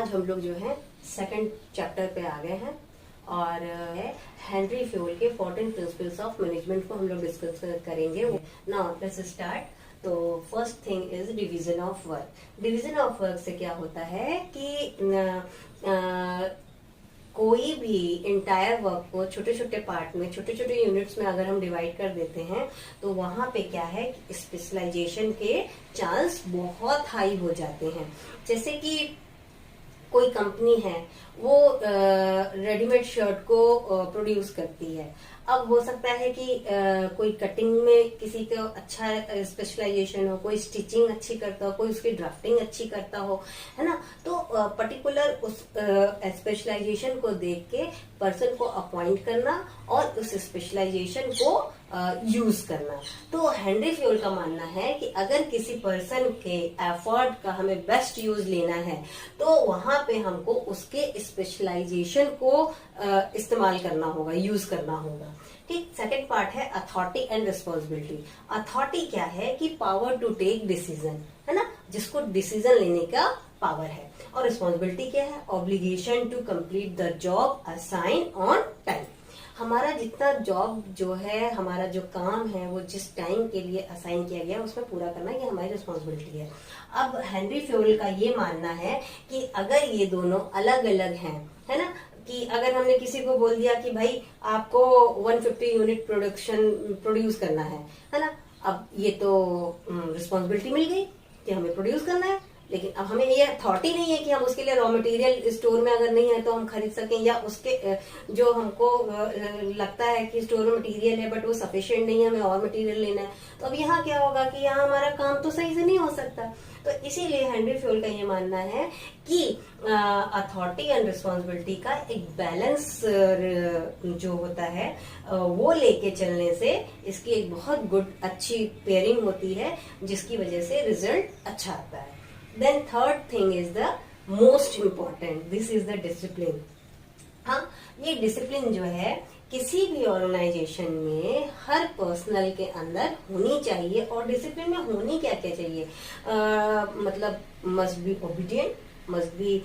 आज हम लोग जो है सेकंड चैप्टर पे आ गए हैं और हेनरी फ्यूल के 14 प्रिंसिपल्स ऑफ मैनेजमेंट को हम लोग डिस्कस करेंगे। Now let's start. तो first thing is division of work. Division of work से क्या होता है कि कोई भी इंटायर वर्क को छोटे छोटे पार्ट में, छोटे छोटे यूनिट्स में अगर हम डिवाइड कर देते हैं तो वहां पे क्या है, स्पेशलाइजेशन के चांस बहुत हाई हो जाते हैं। जैसे कि कोई कंपनी है, वो रेडीमेड शर्ट को प्रोड्यूस करती है। अब हो सकता है कि कोई कटिंग में किसी का अच्छा स्पेशलाइजेशन हो, कोई स्टिचिंग अच्छी करता हो, कोई उसकी ड्राफ्टिंग अच्छी करता हो, है ना। तो पर्टिकुलर उस स्पेशलाइजेशन को देख के पर्सन को अपॉइंट करना और उस स्पेशलाइजेशन को यूज करना। तो हेनरी फ्यूल का मानना है कि अगर किसी पर्सन के एफर्ट का हमें बेस्ट यूज लेना है तो वहां पे हमको उसके स्पेशलाइजेशन को इस्तेमाल करना होगा, यूज करना होगा। ठीक। सेकंड पार्ट है अथॉरिटी एंड रिस्पॉन्सिबिलिटी। अथॉरिटी क्या है कि पावर टू टेक डिसीजन, है ना, जिसको डिसीजन लेने का पावर है। और रिस्पॉन्सिबिलिटी क्या है, obligation to complete the job assign on time. हमारा जितना जॉब जो है, हमारा जो काम है, वो जिस टाइम के लिए असाइन किया गया उसमें पूरा करना, ये हमारी रिस्पॉन्सिबिलिटी है। अब हेनरी फ्यूल का ये मानना है कि अगर ये दोनों अलग अलग हैं, है ना, कि अगर हमने किसी को बोल दिया कि भाई आपको 150 यूनिट प्रोड्यूस करना है ना, अब ये तो रिस्पॉन्सिबिलिटी मिल गई कि हमें प्रोड्यूस करना है, लेकिन अब हमें ये अथॉरिटी नहीं है कि हम उसके लिए रॉ मटेरियल स्टोर में अगर नहीं है तो हम खरीद सकें, या उसके जो हमको लगता है कि स्टोर में मटेरियल है बट वो सफिशिएंट नहीं है, हमें और मटेरियल लेना है। तो अब यहाँ क्या होगा कि यहाँ हमारा काम तो सही से नहीं हो सकता। तो इसीलिए हेनरी फ्यूल का ये मानना है कि अथॉरिटी एंड रिस्पॉन्सिबिलिटी का एक बैलेंस जो होता है वो लेके चलने से इसकी एक बहुत गुड अच्छी पेयरिंग होती है, जिसकी वजह से रिजल्ट अच्छा आता है। Then third thing is the most important. This is the discipline. हाँ, ये डिसिप्लिन जो है किसी भी ऑर्गेनाइजेशन में हर पर्सनल के अंदर होनी चाहिए। और डिसिप्लिन में होनी क्या क्या चाहिए, मतलब must be obedient, must be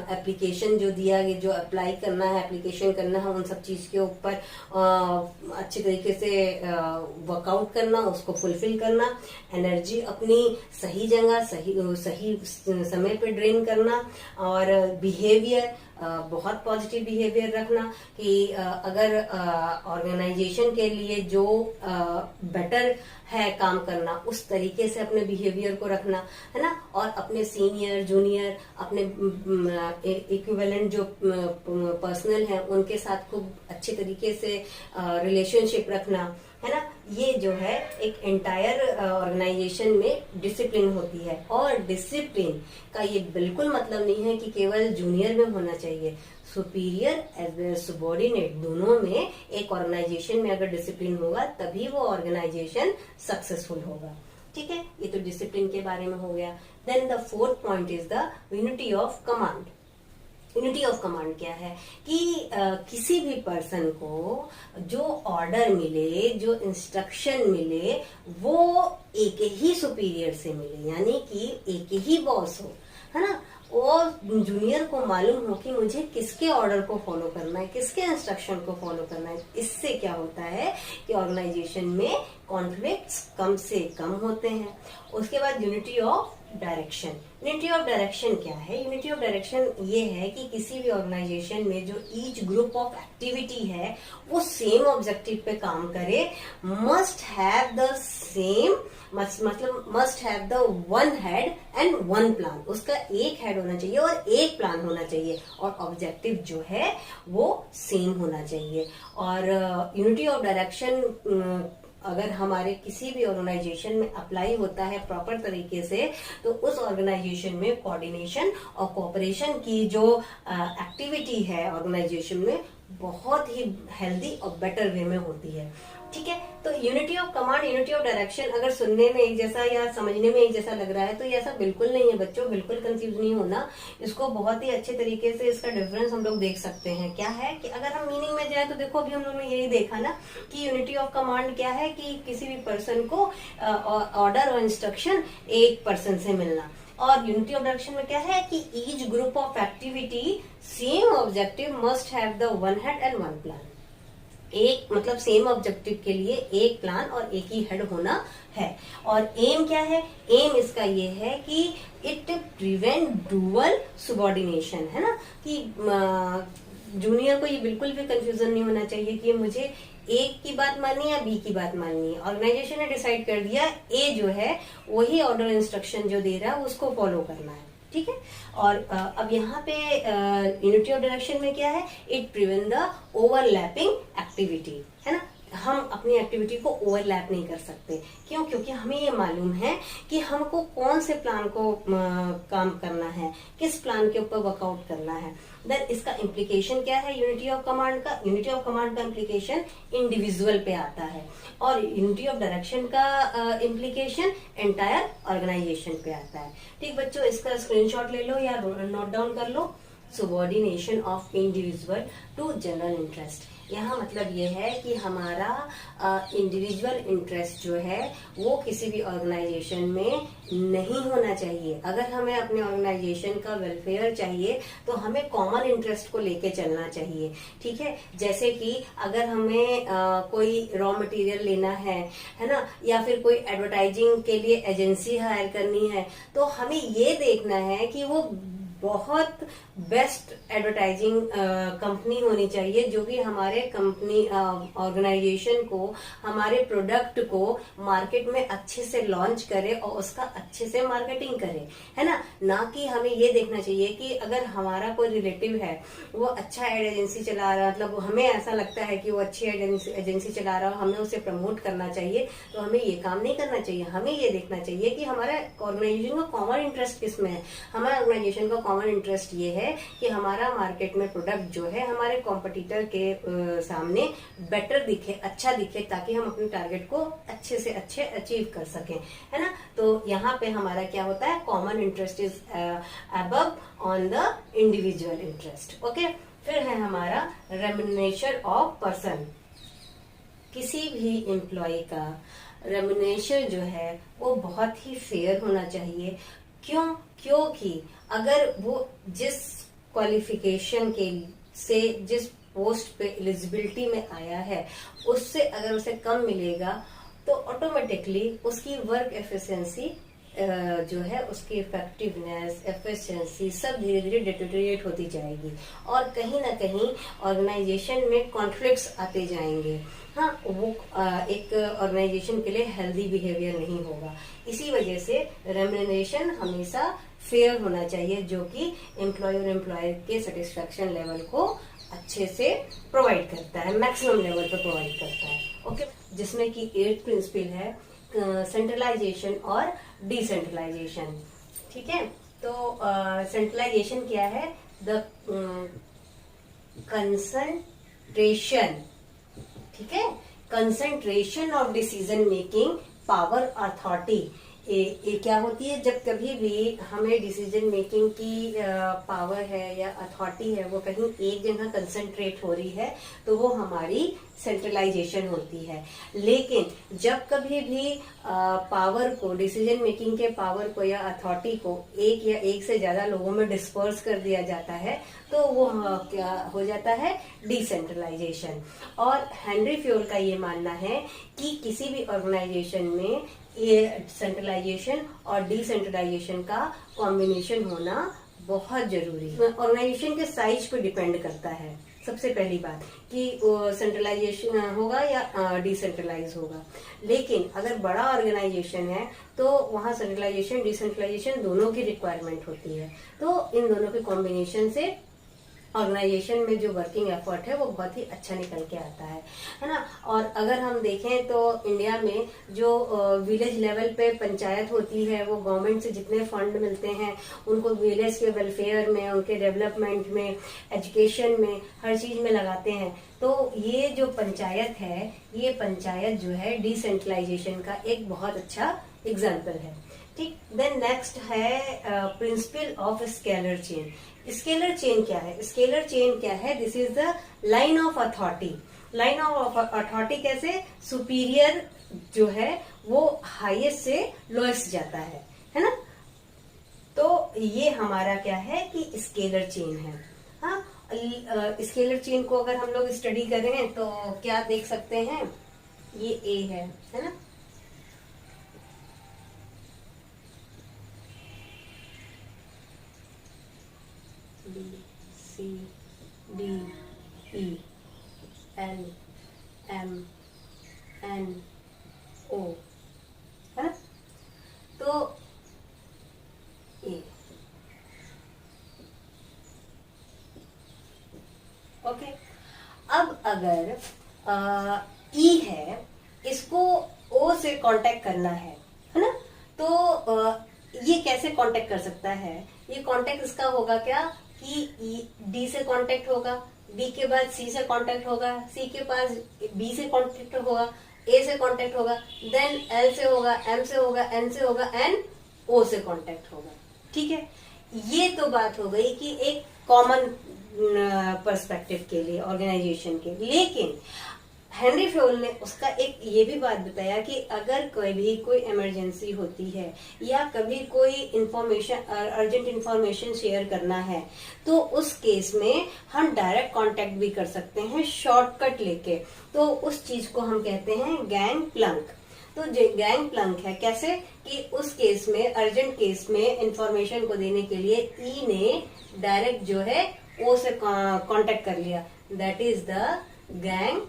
application जो दिया गया, जो अप्लाई करना है, एप्लीकेशन करना है, उन सब चीज के ऊपर अच्छे तरीके से वर्कआउट करना, उसको फुलफिल करना, एनर्जी अपनी सही जगह सही समय पे ड्रेन करना, और बिहेवियर बहुत पॉजिटिव बिहेवियर रखना कि अगर ऑर्गेनाइजेशन के लिए जो बेटर है काम करना, उस तरीके से अपने बिहेवियर को रखना, है ना। और अपने सीनियर जूनियर, अपने इक्विवेलेंट जो पर्सनल है उनके साथ खूब अच्छे तरीके से रिलेशनशिप रखना, है ना। ये जो है एक एंटायर ऑर्गेनाइजेशन में डिसिप्लिन होती है। और डिसिप्लिन का ये बिल्कुल मतलब नहीं है कि केवल जूनियर में होना चाहिए, superior as well as subordinate दोनों में एक ऑर्गेनाइजेशन में अगर डिसिप्लिन होगा तभी वो ऑर्गेनाइजेशन सक्सेसफुल होगा। ठीक है, ये तो डिसिप्लिन के बारे में हो गया। Then the fourth point is the unity of command. Unity of command क्या है कि किसी भी पर्सन को जो ऑर्डर मिले, जो इंस्ट्रक्शन मिले, वो एक ही सुपीरियर से मिले, यानी कि एक ही बॉस हो, है ना। और जूनियर को मालूम हो कि मुझे किसके ऑर्डर को फॉलो करना है, किसके इंस्ट्रक्शन को फॉलो करना है। इससे क्या होता है कि ऑर्गेनाइजेशन में कॉन्फ्लिक्ट्स कम से कम होते हैं। उसके बाद unity of direction. Unity of direction क्या है? यूनिटी ऑफ डायरेक्शन ये है कि किसी भी ऑर्गेनाइजेशन में जो ईच ग्रुप ऑफ एक्टिविटी है वो सेम ऑब्जेक्टिव पे काम करे, मस्ट हैव द सेम, मतलब must have the one head and one plan. उसका एक हेड होना चाहिए और एक प्लान होना चाहिए, और ऑब्जेक्टिव जो है वो सेम होना चाहिए। और यूनिटी ऑफ डायरेक्शन अगर हमारे किसी भी ऑर्गेनाइजेशन में अप्लाई होता है प्रॉपर तरीके से, तो उस ऑर्गेनाइजेशन में कोऑर्डिनेशन और कोऑपरेशन की जो एक्टिविटी है ऑर्गेनाइजेशन में बहुत ही हेल्दी और बेटर वे में होती है। ठीक है, तो unity of command, unity of direction अगर सुनने में एक जैसा या समझने में एक जैसा लग रहा है तो ये ऐसा बिल्कुल नहीं है बच्चों, बिल्कुल कंफ्यूज नहीं होना। इसको बहुत ही अच्छे तरीके से इसका डिफरेंस हम लोग देख सकते हैं। क्या है कि अगर हम मीनिंग में जाए तो देखो अभी हम लोग ने यही देखा ना कि यूनिटी ऑफ कमांड क्या है कि किसी भी पर्सन को ऑर्डर और इंस्ट्रक्शन एक पर्सन से मिलना, और यूनिटी ऑफ डायरेक्शन में क्या है कि each group of activity same objective must have the one head and one plan. एक मतलब सेम ऑब्जेक्टिव के लिए एक प्लान और एक ही हेड होना है। और एम क्या है, एम इसका ये है कि इट प्रिवेंट डुअल सुबॉर्डिनेशन, है ना, कि जूनियर को ये बिल्कुल भी कंफ्यूजन नहीं होना चाहिए कि मुझे ए की बात माननी है या बी की बात माननी है। ऑर्गेनाइजेशन ने डिसाइड कर दिया ए जो है वही ऑर्डर इंस्ट्रक्शन जो दे रहा है उसको फॉलो करना है, ठीक है। और अब यहाँ पे यूनिटी ऑफ डायरेक्शन में क्या है, it prevent the overlapping activity, है ना। हम अपनी एक्टिविटी को ओवरलैप नहीं कर सकते, क्यों? क्योंकि हमें ये मालूम है कि हमको कौन से प्लान को काम करना है, किस प्लान के ऊपर वर्कआउट करना है। देन इसका इम्प्लीकेशन क्या है यूनिटी ऑफ कमांड का? यूनिटी ऑफ कमांड का इम्प्लीकेशन इंडिविजुअल पे आता है और यूनिटी ऑफ डायरेक्शन का इम्प्लीकेशन एंटायर ऑर्गेनाइजेशन पे आता है। ठीक बच्चों, इसका स्क्रीनशॉट ले लो या नोट डाउन कर लो। Subordination of individual to general interest, यहाँ मतलब ये है कि हमारा इंडिविजुअल इंटरेस्ट जो है वो किसी भी ऑर्गेनाइजेशन में नहीं होना चाहिए। अगर हमें अपने ऑर्गेनाइजेशन का वेलफेयर चाहिए तो हमें कॉमन इंटरेस्ट को लेके चलना चाहिए, ठीक है। जैसे कि अगर हमें कोई रॉ मटेरियल लेना है ना, या फिर कोई एडवर्टाइजिंग के लिए एजेंसी हायर करनी है, तो हमें ये देखना है कि वो बहुत बेस्ट एडवर्टाइजिंग कंपनी होनी चाहिए जो कि हमारे कंपनी ऑर्गेनाइजेशन को, हमारे प्रोडक्ट को मार्केट में अच्छे से लॉन्च करे और उसका अच्छे से मार्केटिंग करे, है ना कि हमें ये देखना चाहिए कि अगर हमारा कोई रिलेटिव है वो अच्छा एड एजेंसी चला रहा है, मतलब हमें ऐसा लगता है कि वो अच्छी एजेंसी चला रहा है, हमें उसे प्रमोट करना चाहिए, तो हमें ये काम नहीं करना चाहिए। हमें ये देखना चाहिए कि हमारा ऑर्गेनाइजेशन का कॉमन इंटरेस्ट किसमें है। हमारा ऑर्गेनाइजेशन का कॉमन इंटरेस्ट ये है कि हमारा मार्केट में प्रोडक्ट जो है हमारे कॉम्पिटिटर के सामने बेटर दिखे, अच्छा दिखे, ताकि हम अपने टारगेट को अच्छे से अच्छे अचीव कर सकें, है ना। तो यहाँ पे हमारा क्या होता है, common interest is above on the individual interest. Okay, फिर है हमारा रेम्युनरेशन ऑफ पर्सन। किसी भी एम्प्लॉय का रेम्युनरेशन जो है वो बहुत ही फेयर होना चाहिए। क्यों? क्योंकि अगर वो जिस क्वालिफिकेशन के से जिस पोस्ट पे एलिजिबिलिटी में आया है उससे अगर उसे कम मिलेगा तो ऑटोमेटिकली उसकी वर्क एफिशिएंसी जो है, उसकी इफेक्टिवनेस, एफिशिएंसी सब धीरे धीरे डिटेरियोरेट होती जाएगी और कहीं ना कहीं ऑर्गेनाइजेशन में कॉन्फ्लिक्ट्स आते जाएंगे। हाँ, वो एक ऑर्गेनाइजेशन के लिए हेल्दी बिहेवियर नहीं होगा। इसी वजह से रेम्युनरेशन हमेशा फेयर होना चाहिए, जो कि एम्प्लॉय और एम्प्लॉयर के सेटिस्फेक्शन लेवल को अच्छे से प्रोवाइड करता है, मैक्सिमम लेवल पर प्रोवाइड करता है। ओके, जिसमें कि 8th प्रिंसिपल है सेंट्रलाइजेशन और डिसेंट्रलाइजेशन, ठीक है। तो सेंट्रलाइजेशन क्या है, द कंसंट्रेशन, ठीक है, concentration of decision making power authority. ये क्या होती है, जब कभी भी हमें डिसीजन मेकिंग की पावर है या अथॉरिटी है वो कहीं एक जगह कंसंट्रेट हो रही है तो वो हमारी सेंट्रलाइजेशन होती है। लेकिन जब कभी भी पावर को, डिसीजन मेकिंग के पावर को या अथॉरिटी को एक या एक से ज्यादा लोगों में डिस्पर्स कर दिया जाता है तो वो क्या हो जाता है, डिसेंट्रलाइजेशन। और हेनरी फ्योल का ये मानना है कि किसी भी ऑर्गेनाइजेशन में ये सेंट्रलाइजेशन और डिसेंट्रलाइजेशन का कॉम्बिनेशन होना बहुत जरूरी है। ऑर्गेनाइजेशन के साइज पे डिपेंड करता है सबसे पहली बात कि सेंट्रलाइजेशन होगा या डिसेंट्रलाइज होगा। लेकिन अगर बड़ा ऑर्गेनाइजेशन है तो वहां सेंट्रलाइजेशन डिसेंट्रलाइजेशन दोनों की रिक्वायरमेंट होती है। तो इन दोनों के कॉम्बिनेशन से ऑर्गेनाइजेशन में जो वर्किंग एफर्ट है वो बहुत ही अच्छा निकल के आता है ना। और अगर हम देखें तो इंडिया में जो विलेज लेवल पे पंचायत होती है वो गवर्नमेंट से जितने फंड मिलते हैं उनको विलेज के वेलफेयर में, उनके डेवलपमेंट में, एजुकेशन में, हर चीज में लगाते हैं। तो ये जो पंचायत है, ये पंचायत जो है डिसेंट्रलाइजेशन का एक बहुत अच्छा एग्जाम्पल है, ठीक। देन नेक्स्ट है principle of scalar chain. Scalar chain क्या है? स्केलर चेन क्या है? This is the line of authority. Line of authority कैसे? सुपीरियर जो है वो हाईएस्ट से लोएस्ट जाता है ना। तो ये हमारा क्या है कि स्केलर चेन है। हाँ, स्केलर चेन को अगर हम लोग स्टडी करें तो क्या देख सकते हैं, ये ए है ना, B C D E L M N O, है ना, तो ए, ओके। अब अगर ई है, इसको ओ से कांटेक्ट करना है ना, तो ये कैसे कांटेक्ट कर सकता है, ये कांटेक्ट इसका होगा क्या कि डी से कांटेक्ट होगा, डी के बाद सी से कांटेक्ट होगा, सी के पास बी से कांटेक्ट होगा, ए से कांटेक्ट होगा, देन एल से होगा, एम से होगा, एन से होगा, एन ओ से कांटेक्ट होगा। ठीक है, ये तो बात हो गई कि एक कॉमन पर्सपेक्टिव के लिए, ऑर्गेनाइजेशन के। लेकिन हेनरी फ्योल ने उसका एक ये भी बात बताया कि अगर कोई इमरजेंसी होती है या कभी कोई इंफॉर्मेशन, अर्जेंट इंफॉर्मेशन शेयर करना है, तो उस केस में हम डायरेक्ट कांटेक्ट भी कर सकते हैं शॉर्टकट लेके। तो उस चीज को हम कहते हैं गैंग प्लंक। तो गैंग प्लंक है कैसे कि उस केस में, अर्जेंट केस में इंफॉर्मेशन को देने के लिए ई ने डायरेक्ट जो है ओ से कांटेक्ट कर लिया, that is the gang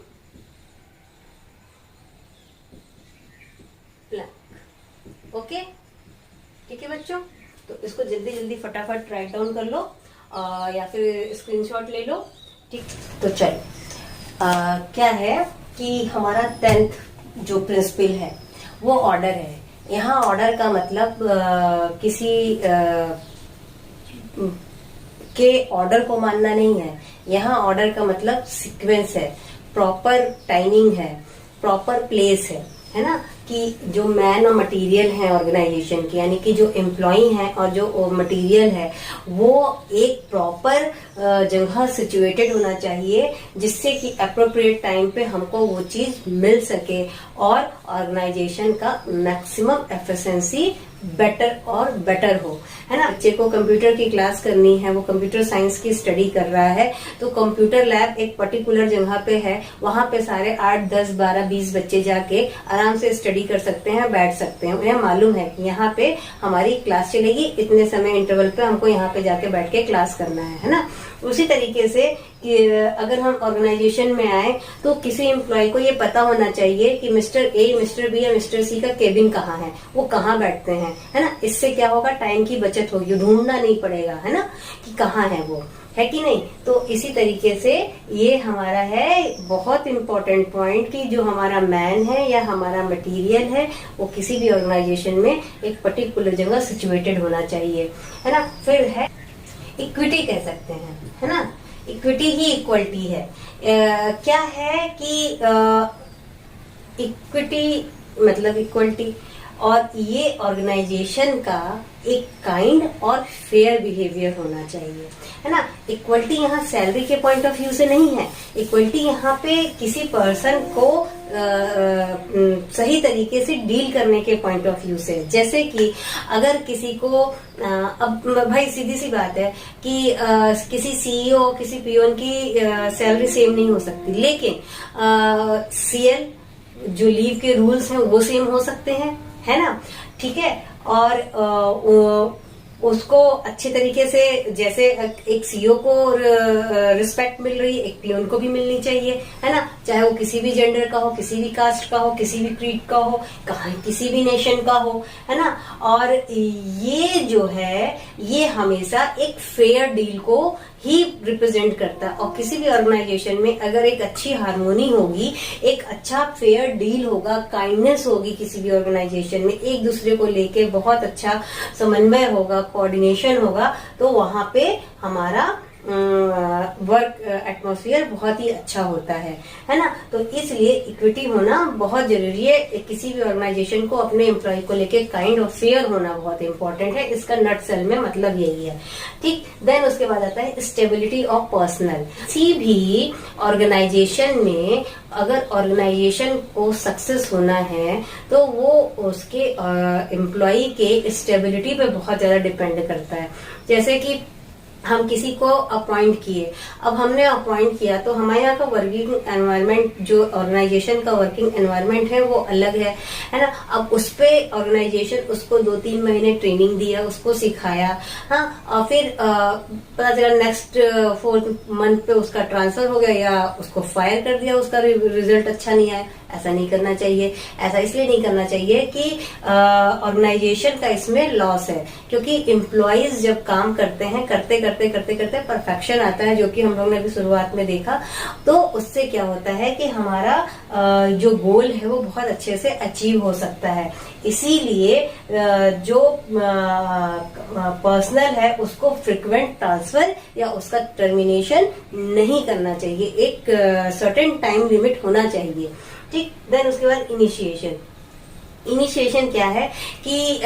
Planck. Okay, ठीक है बच्चों, तो इसको जल्दी जल्दी फटाफट राइट डाउन कर लो या फिर स्क्रीनशॉट ले लो। ठीक, तो चल क्या है कि हमारा 10th जो प्रिंसिपल है वो ऑर्डर है। यहाँ ऑर्डर का मतलब किसी के ऑर्डर को मानना नहीं है। यहाँ ऑर्डर का मतलब सीक्वेंस है, प्रॉपर टाइमिंग है, प्रॉपर प्लेस है ना, कि जो मैन और मटेरियल है ऑर्गेनाइजेशन की, यानी कि जो एम्प्लॉई है और जो मटेरियल है वो एक प्रॉपर जगह सिचुएटेड होना चाहिए, जिससे कि अप्रोप्रिएट टाइम पे हमको वो चीज मिल सके और ऑर्गेनाइजेशन का मैक्सिमम एफिशिएंसी बेटर और बेटर हो, है ना। बच्चे को कंप्यूटर की क्लास करनी है, वो कंप्यूटर साइंस की स्टडी कर रहा है, तो कंप्यूटर लैब एक पर्टिकुलर जगह पे है, वहां पे सारे 8, 10, 12, 20 बच्चे जाके आराम से स्टडी कर सकते हैं, बैठ सकते हैं। उन्हें मालूम है कि यहाँ पे हमारी क्लास चलेगी, इतने समय इंटरवल पे हमको यहाँ पे जाके बैठ के क्लास करना है ना। उसी तरीके से कि अगर हम ऑर्गेनाइजेशन में आए तो किसी एम्प्लॉय को ये पता होना चाहिए कि मिस्टर ए, मिस्टर बी या मिस्टर सी का केबिन कहाँ है, वो कहाँ बैठते हैं, है ना। इससे क्या होगा, टाइम की बचत होगी, ढूंढना नहीं पड़ेगा, है ना, कि कहाँ है वो, है कि नहीं। तो इसी तरीके से ये हमारा है बहुत इंपॉर्टेंट पॉइंट कि जो हमारा मैन है या हमारा मटेरियल है वो किसी भी ऑर्गेनाइजेशन में एक पर्टिकुलर जगह सिचुएटेड होना चाहिए, है ना। फिर है इक्विटी कह सकते हैं, है ना। इक्विटी ही इक्वलिटी है। क्या है कि इक्विटी मतलब इक्वलिटी, और ये ऑर्गेनाइजेशन का एक काइंड और फेयर बिहेवियर होना चाहिए, है ना। इक्वलिटी यहाँ सैलरी के पॉइंट ऑफ व्यू से नहीं है, इक्वलिटी यहाँ पे किसी पर्सन को सही तरीके से डील करने के पॉइंट ऑफ व्यू से। जैसे कि अगर किसी को अब भाई सीधी सी बात है कि किसी सीईओ, किसी पीओन की सैलरी सेम नहीं हो सकती, लेकिन सीएल जो लीव के रूल्स हैं वो सेम हो सकते हैं, है ना, ठीक है। और उसको अच्छे तरीके से, जैसे एक सीईओ को रिस्पेक्ट मिल रही है, एक पीओन को भी मिलनी चाहिए, है ना। चाहे वो किसी भी जेंडर का हो, किसी भी कास्ट का हो, किसी भी क्रीड का हो, किसी भी नेशन का हो, है ना। और ये जो है ये हमेशा एक फेयर डील को ही रिप्रेजेंट करता है। और किसी भी ऑर्गेनाइजेशन में अगर एक अच्छी हार्मोनी होगी, एक अच्छा फेयर डील होगा, काइंडनेस होगी किसी भी ऑर्गेनाइजेशन में, एक दूसरे को लेके बहुत अच्छा समन्वय होगा, कोऑर्डिनेशन होगा, तो वहां पे हमारा वर्क एटमॉस्फेयर बहुत ही अच्छा होता है ना। तो इसलिए इक्विटी होना बहुत जरूरी है। किसी भी ऑर्गेनाइजेशन को अपने एम्प्लॉय को लेके काइंड ऑफ फेयर होना बहुत इंपॉर्टेंट है। इसका नट सेल में मतलब यही है, ठीक। देन उसके बाद आता है स्टेबिलिटी ऑफ पर्सनल। किसी भी ऑर्गेनाइजेशन में अगर ऑर्गेनाइजेशन को सक्सेस होना है तो वो उसके एम्प्लॉय के स्टेबिलिटी पे बहुत ज्यादा डिपेंड करता है। जैसे कि हम किसी को अपॉइंट किए, अब हमने अपॉइंट किया तो हमारे यहाँ का वर्किंग एनवायरनमेंट, जो ऑर्गेनाइजेशन का वर्किंग एनवायरनमेंट है वो अलग है ना। अब उस पे ऑर्गेनाइजेशन उसको 2-3 महीने ट्रेनिंग दिया, उसको सिखाया, हाँ, और फिर पता चला नेक्स्ट 4th मंथ पे उसका ट्रांसफर हो गया या उसको फायर कर दिया, उसका रिजल्ट अच्छा नहीं आया। ऐसा नहीं करना चाहिए। ऐसा इसलिए नहीं करना चाहिए कि ऑर्गेनाइजेशन का इसमें लॉस है, क्योंकि एम्प्लॉयज जब काम करते हैं, करते करते करते करते परफेक्शन आता है, जो कि हम लोग ने अभी शुरुआत में देखा। तो उससे क्या होता है कि हमारा जो गोल है वो बहुत अच्छे से अचीव हो सकता है। इसीलिए जो पर्सनल है उसको फ्रिक्वेंट ट्रांसफर या उसका टर्मिनेशन नहीं करना चाहिए। एक सर्टेन टाइम लिमिट होना चाहिए, ठीक। देन उसके बाद इनिशिएशन। इनिशिएशन क्या है कि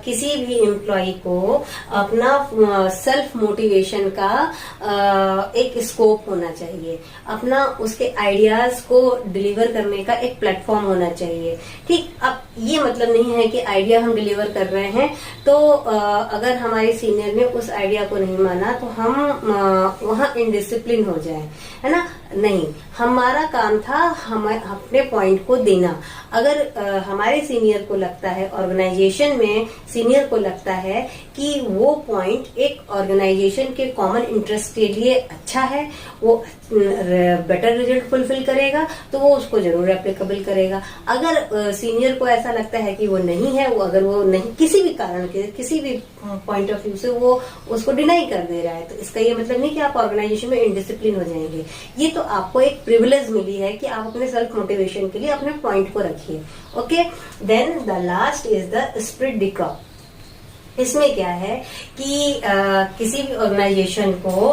किसी भी एम्प्लॉय को अपना सेल्फ मोटिवेशन का एक स्कोप होना चाहिए, अपना उसके आइडियाज को डिलीवर करने का एक प्लेटफॉर्म होना चाहिए, ठीक। अब ये मतलब नहीं है कि आइडिया हम डिलीवर कर रहे हैं तो अगर हमारे सीनियर ने उस आइडिया को नहीं माना तो हम वहां इनडिसिप्लिन हो जाए, है ना। नहीं, हमारा काम था हम अपने पॉइंट को देना। अगर हमारे सीनियर को लगता है, ऑर्गेनाइजेशन में सीनियर को लगता है कि वो पॉइंट एक ऑर्गेनाइजेशन के कॉमन इंटरेस्ट के लिए अच्छा है, वो बेटर रिजल्ट फुलफिल करेगा, तो वो उसको जरूर एप्लीकेबल करेगा। अगर सीनियर को ऐसा लगता है कि वो नहीं है, वो अगर वो नहीं, किसी भी कारण के, किसी भी पॉइंट ऑफ व्यू से वो उसको डिनाई कर दे रहा है, तो इसका ये मतलब नहीं कि आप ऑर्गेनाइजेशन में इनडिसिप्लिन हो जाएंगे। ये तो आपको एक प्रिविलेज मिली है कि आप अपने सेल्फ मोटिवेशन के लिए अपने पॉइंट को रखिए, okay. Then the last is the spirit the crop. इसमें क्या है कि किसी भी ऑर्गेनाइजेशन को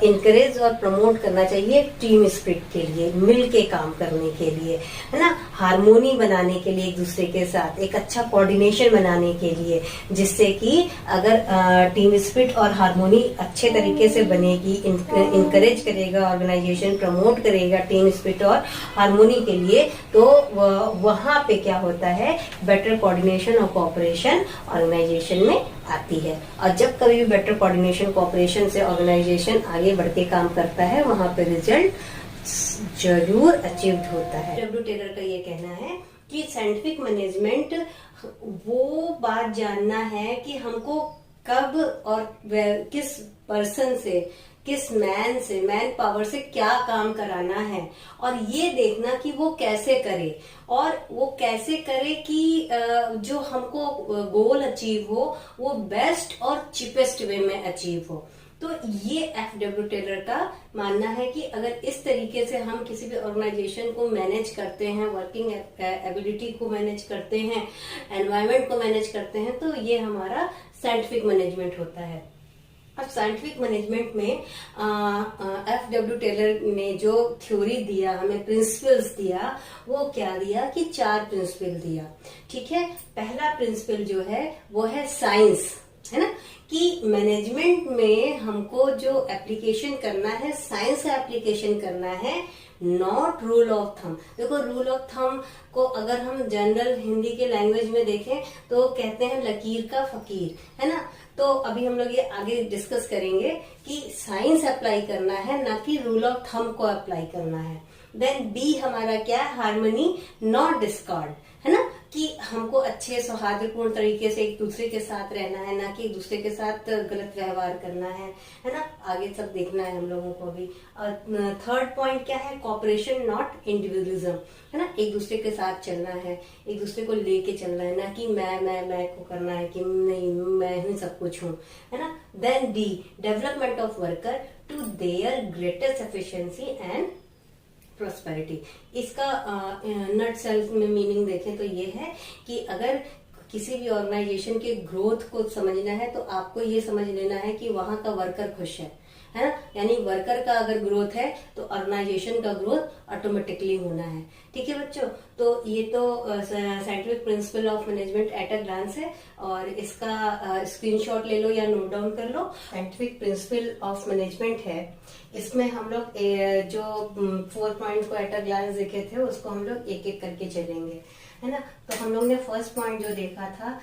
इनकरेज और प्रमोट करना चाहिए टीम स्पिरिट के लिए, मिल के काम करने के लिए, है ना, हार्मोनी बनाने के लिए, एक दूसरे के साथ एक अच्छा कोऑर्डिनेशन बनाने के लिए, जिससे कि अगर टीम स्पिरिट और हार्मोनी अच्छे तरीके से बनेगी, इनकरेज करेगा ऑर्गेनाइजेशन, प्रमोट करेगा टीम स्पिरिट और हार्मोनी के लिए, तो वहां पे क्या होता है, बेटर कोऑर्डिनेशन और कोऑपरेशन ऑर्गेनाइजेशन में आती है। और जब कभी भी बेटर कोऑर्डिनेशन कोऑपरेशन से ऑर्गेनाइजेशन आगे बढ़ के काम करता है, वहां पे रिजल्ट जरूर अचीव्ड होता है। डब्ल्यू टेलर का ये कहना है कि साइंटिफिक मैनेजमेंट वो बात जानना है कि हमको कब और किस पर्सन से, किस मैन पावर से क्या काम कराना है, और ये देखना कि वो कैसे करे, और वो कैसे करे कि जो हमको गोल अचीव हो वो बेस्ट और चिपेस्ट वे में अचीव हो। तो ये एफडब्ल्यू टेलर का मानना है कि अगर इस तरीके से हम किसी भी ऑर्गेनाइजेशन को मैनेज करते हैं, वर्किंग एबिलिटी को मैनेज करते हैं, एनवायरनमेंट को मैनेज करते हैं, तो ये हमारा साइंटिफिक मैनेजमेंट होता है। अब साइंटिफिक मैनेजमेंट में एफडब्ल्यू टेलर ने जो थ्योरी दिया, हमें प्रिंसिपल्स दिया, वो क्या दिया कि 4 प्रिंसिपल दिया, ठीक है। पहला प्रिंसिपल जो है वो है साइंस, है ना, कि मैनेजमेंट में हमको जो एप्लीकेशन करना है, साइंस का एप्लीकेशन करना है, नॉट रूल ऑफ थंब। देखो, रूल ऑफ थंब को अगर हम जनरल हिंदी के लैंग्वेज में देखें तो कहते हैं लकीर का फकीर, है ना। तो अभी हम लोग ये आगे डिस्कस करेंगे कि साइंस अप्लाई करना है, ना कि रूल ऑफ थंब को अप्लाई करना है। देन बी हमारा क्या है, हार्मनी नॉट डिस्कॉर्ड, है ना, कि हमको अच्छे सौहार्दपूर्ण तरीके से एक दूसरे के साथ रहना है, ना कि एक दूसरे के साथ गलत व्यवहार करना है ना। आगे सब देखना है हम लोगों को भी। और थर्ड पॉइंट क्या है, कॉपरेशन नॉट इंडिविजुअलिज्म, है ना, एक दूसरे के साथ चलना है, एक दूसरे को लेके चलना है, ना कि मैं को करना है कि नहीं मैं ही सब कुछ हूँ, है ना। Then the development of worker to their greatest efficiency and prosperity. इसका नट सेल्फ में मीनिंग देखें तो ये है कि अगर किसी भी ऑर्गेनाइजेशन के ग्रोथ को समझना है तो आपको ये समझ लेना है कि वहां का वर्कर खुश है ना। यानी वर्कर का अगर ग्रोथ है तो ऑर्गेनाइजेशन का ग्रोथ ऑटोमेटिकली होना है। ठीक है बच्चों, तो ये तो scientific principle of management at a glance है और इसका स्क्रीनशॉट ले लो या नोट डाउन कर लो। साइंटिफिक प्रिंसिपल ऑफ मैनेजमेंट है, इसमें हम लोग जो 4 पॉइंट को एट अ ग्लांस देखे थे उसको हम लोग एक एक करके चलेंगे, है ना। तो हम लोग ने फर्स्ट पॉइंट जो देखा था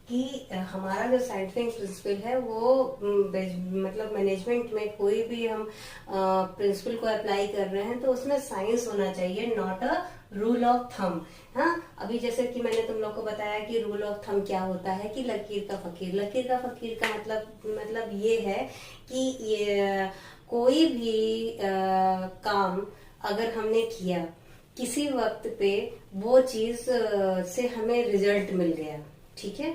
कि हमारा जो साइंटिफिक प्रिंसिपल है वो मतलब मैनेजमेंट में कोई भी हम प्रिंसिपल को अप्लाई कर रहे हैं तो उसमें साइंस होना चाहिए, not a rule of thumb. हाँ, अभी जैसे कि मैंने तुम लोग को बताया कि रूल ऑफ थंब क्या होता है कि लकीर का फकीर। लकीर का फकीर का मतलब ये है कि ये कोई भी काम अगर हमने किया किसी वक्त पे वो चीज से हमें रिजल्ट मिल गया, ठीक है।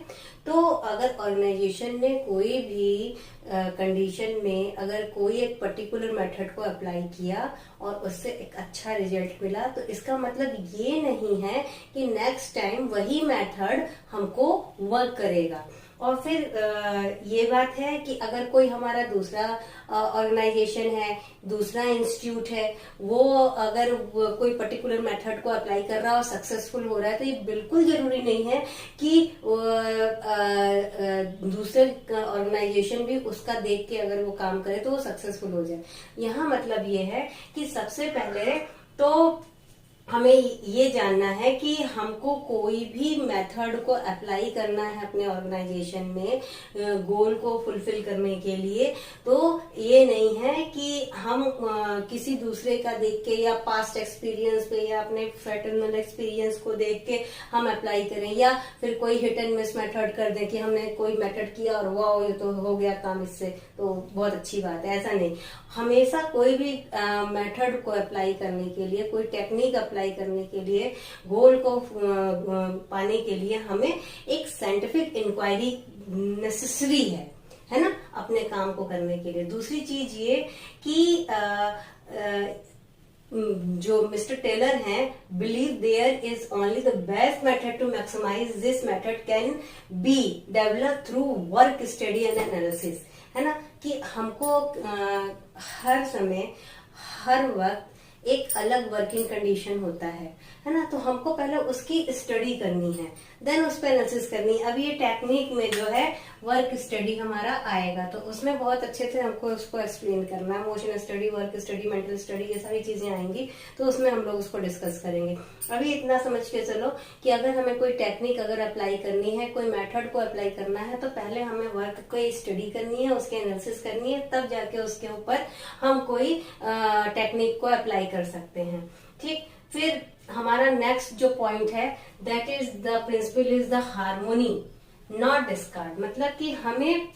तो अगर ऑर्गेनाइजेशन ने कोई भी कंडीशन में अगर कोई एक पर्टिकुलर मेथड को अप्लाई किया और उससे एक अच्छा रिजल्ट मिला तो इसका मतलब ये नहीं है कि नेक्स्ट टाइम वही मेथड हमको वर्क करेगा। और फिर ये बात है कि अगर कोई हमारा दूसरा ऑर्गेनाइजेशन है, दूसरा इंस्टीट्यूट है, वो अगर कोई पर्टिकुलर मेथड को अप्लाई कर रहा है और सक्सेसफुल हो रहा है तो ये बिल्कुल जरूरी नहीं है कि दूसरे ऑर्गेनाइजेशन भी उसका देख के अगर वो काम करे तो वो सक्सेसफुल हो जाए। यहाँ मतलब ये है कि सबसे पहले तो हमें ये जानना है कि हमको कोई भी मेथड को अप्लाई करना है अपने ऑर्गेनाइजेशन में गोल को फुलफिल करने के लिए। तो ये नहीं है कि हम किसी दूसरे का देख के या पास्ट एक्सपीरियंस पे या अपने फ्रेटर्नल एक्सपीरियंस को देख के हम अप्लाई करें या फिर कोई हिट एंड मिस मेथड कर दें कि हमने कोई मेथड किया और वाह ये तो हो गया काम, इससे तो बहुत अच्छी बात है। ऐसा नहीं, हमेशा कोई भी मेथड को अप्लाई करने के लिए, कोई टेक्निक अप्लाई करने के लिए, गोल को पाने के लिए हमें एक साइंटिफिक इंक्वायरी नेसेसरी है ना, अपने काम को करने के लिए। दूसरी चीज ये कि जो मिस्टर टेलर हैं, believe there is only the best method to maximise this method can be develop through work study and analysis, है ना। कि हमको हर समय हर वक्त एक अलग वर्किंग कंडीशन होता है ना। तो हमको पहले उसकी स्टडी करनी है, देन उस पर एनालिसिस करनी है। अब ये टेक्निक में जो है वर्क स्टडी हमारा आएगा तो उसमें बहुत अच्छे से हमको उसको एक्सप्लेन करना है। Motion study, work study, mental study, ये सारी चीजें आएंगी तो उसमें हम लोग उसको डिस्कस करेंगे। अभी इतना समझ के चलो कि अगर हमें कोई टेक्निक अगर अप्लाई करनी है, कोई मेथड को अप्लाई करना है तो पहले हमें वर्क को स्टडी करनी है, उसकी एनालिसिस करनी है, तब जाके उसके ऊपर हम कोई टेक्निक को अप्लाई कर सकते हैं। ठीक, फिर हमारा नेक्स्ट जो पॉइंट है that is the principle is the harmony not discord. मतलब कि हमें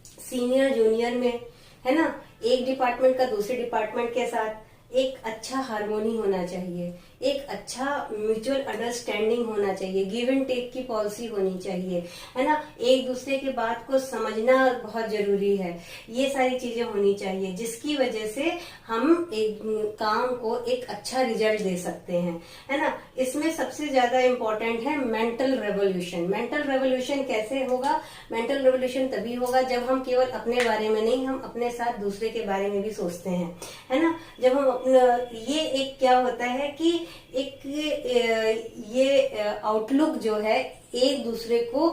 सीनियर जूनियर में, है ना, एक डिपार्टमेंट का दूसरे डिपार्टमेंट के साथ एक अच्छा हार्मोनी होना चाहिए, एक अच्छा म्यूचुअल अंडरस्टैंडिंग होना चाहिए, गिव एंड टेक की पॉलिसी होनी चाहिए, है ना। एक दूसरे की बात को समझना बहुत जरूरी है। ये सारी चीजें होनी चाहिए जिसकी वजह से हम एक काम को एक अच्छा रिजल्ट दे सकते हैं, है ना। इसमें सबसे ज्यादा इम्पोर्टेंट है मेंटल रेवोल्यूशन। मेंटल रेवोल्यूशन कैसे होगा? मेंटल रेवोल्यूशन तभी होगा जब हम केवल अपने बारे में नहीं, हम अपने साथ दूसरे के बारे में भी सोचते हैं, है ना। जब हम ये एक क्या होता है कि एक ये आउटलुक जो है एक दूसरे को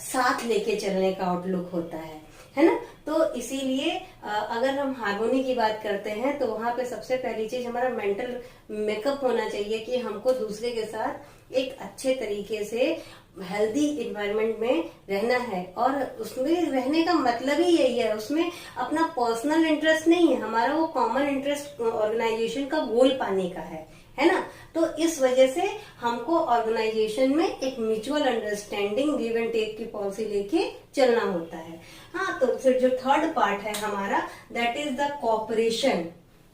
साथ लेके चलने का आउटलुक होता है ना। तो इसीलिए अगर हम हार्मोनी की बात करते हैं तो वहां पे सबसे पहली चीज हमारा मेंटल मेकअप होना चाहिए कि हमको दूसरे के साथ एक अच्छे तरीके से हेल्दी इन्वायरमेंट में रहना है। और उसमें रहने का मतलब ही यही है, उसमें अपना पर्सनल इंटरेस्ट नहीं है, हमारा वो कॉमन इंटरेस्ट ऑर्गेनाइजेशन का गोल पाने का है ना। तो इस वजह से हमको ऑर्गेनाइजेशन में एक mutual understanding, give and take की पॉलिसी लेके चलना होता है। हाँ, तो फिर जो थर्ड पार्ट है हमारा that is the cooperation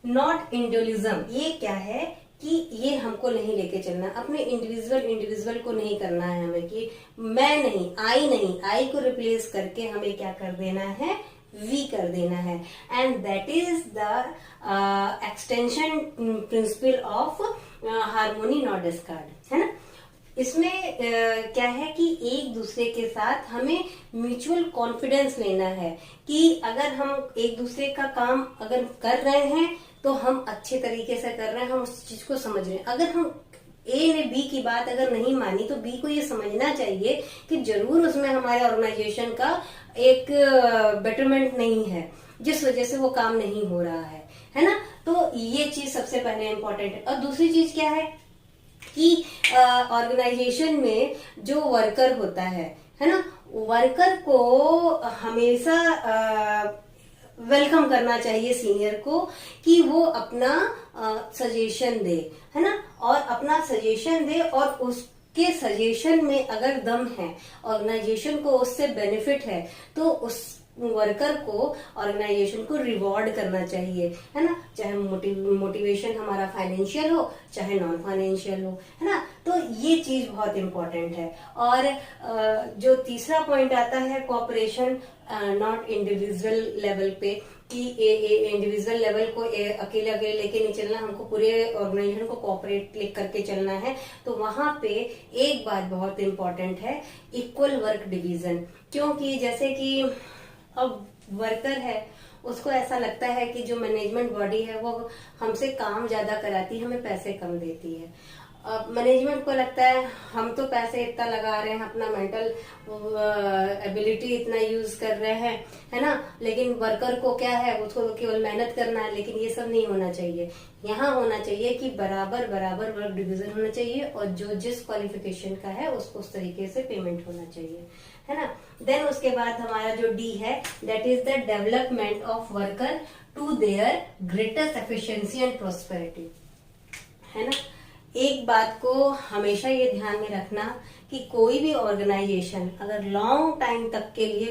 not individualism. ये क्या है कि ये हमको नहीं लेके चलना, अपने इंडिविजुअल को नहीं करना है हमें कि मैं नहीं, आई को रिप्लेस करके हमें क्या कर देना है, वी कर देना है। And that is the extension principle of harmony not discard, है ना। इसमें क्या है कि एक दूसरे के साथ हमें म्यूचुअल कॉन्फिडेंस लेना है कि अगर हम एक दूसरे का काम अगर कर रहे हैं तो हम अच्छे तरीके से कर रहे हैं, हम उस चीज को समझ रहे हैं। अगर हम ए ने बी की बात अगर नहीं मानी तो बी को ये समझना चाहिए कि जरूर उसमें हमारे ऑर्गेनाइजेशन का एक बेटरमेंट नहीं है, जिस वजह से वो काम नहीं हो रहा है ना। तो ये चीज सबसे पहले इम्पोर्टेंट है। और दूसरी चीज क्या है कि ऑर्गेनाइजेशन में जो वर्कर होता है ना, वर्कर को हमेशा वेलकम करना चाहिए सीनियर को कि वो अपना सजेशन दे, है ना, और अपना सजेशन दे, और उसके सजेशन में अगर दम है, ऑर्गेनाइजेशन को उससे बेनिफिट है, तो उस वर्कर को ऑर्गेनाइजेशन को रिवॉर्ड करना चाहिए, है ना, चाहे मोटिवेशन हमारा फाइनेंशियल हो चाहे नॉन फाइनेंशियल हो, है ना। तो ये चीज बहुत इंपॉर्टेंट है। और जो तीसरा पॉइंट आता है कोऑपरेशन, नॉट इंडिविजुअल लेवल पे, कि इंडिविजुअल लेवल को अकेले अकेले लेके नहीं चलना, हमको पूरे ऑर्गेनाइजेशन को कोऑपरेट करके चलना है। तो वहां पे एक बात बहुत इंपॉर्टेंट है, इक्वल वर्क डिवीजन। क्योंकि जैसे कि अब वर्कर है, उसको ऐसा लगता है कि जो मैनेजमेंट बॉडी है वो हमसे काम ज्यादा कराती है, हमें पैसे कम देती है। अब मैनेजमेंट को लगता है हम तो पैसे इतना लगा रहे हैं, अपना मेंटल एबिलिटी इतना यूज कर रहे हैं, है ना, लेकिन वर्कर को क्या है, उसको तो केवल मेहनत करना है। लेकिन ये सब नहीं होना चाहिए। यहाँ होना चाहिए कि बराबर बराबर वर्क डिवीजन होना चाहिए, और जो जिस क्वालिफिकेशन का है उसको उस तरीके से पेमेंट होना चाहिए, है ना। देन उसके बाद हमारा जो डी है, that is the development of worker to their greatest efficiency and prosperity, है ना। एक बात को हमेशा ये ध्यान में रखना कि कोई भी ऑर्गेनाइजेशन अगर लॉन्ग टाइम तक के लिए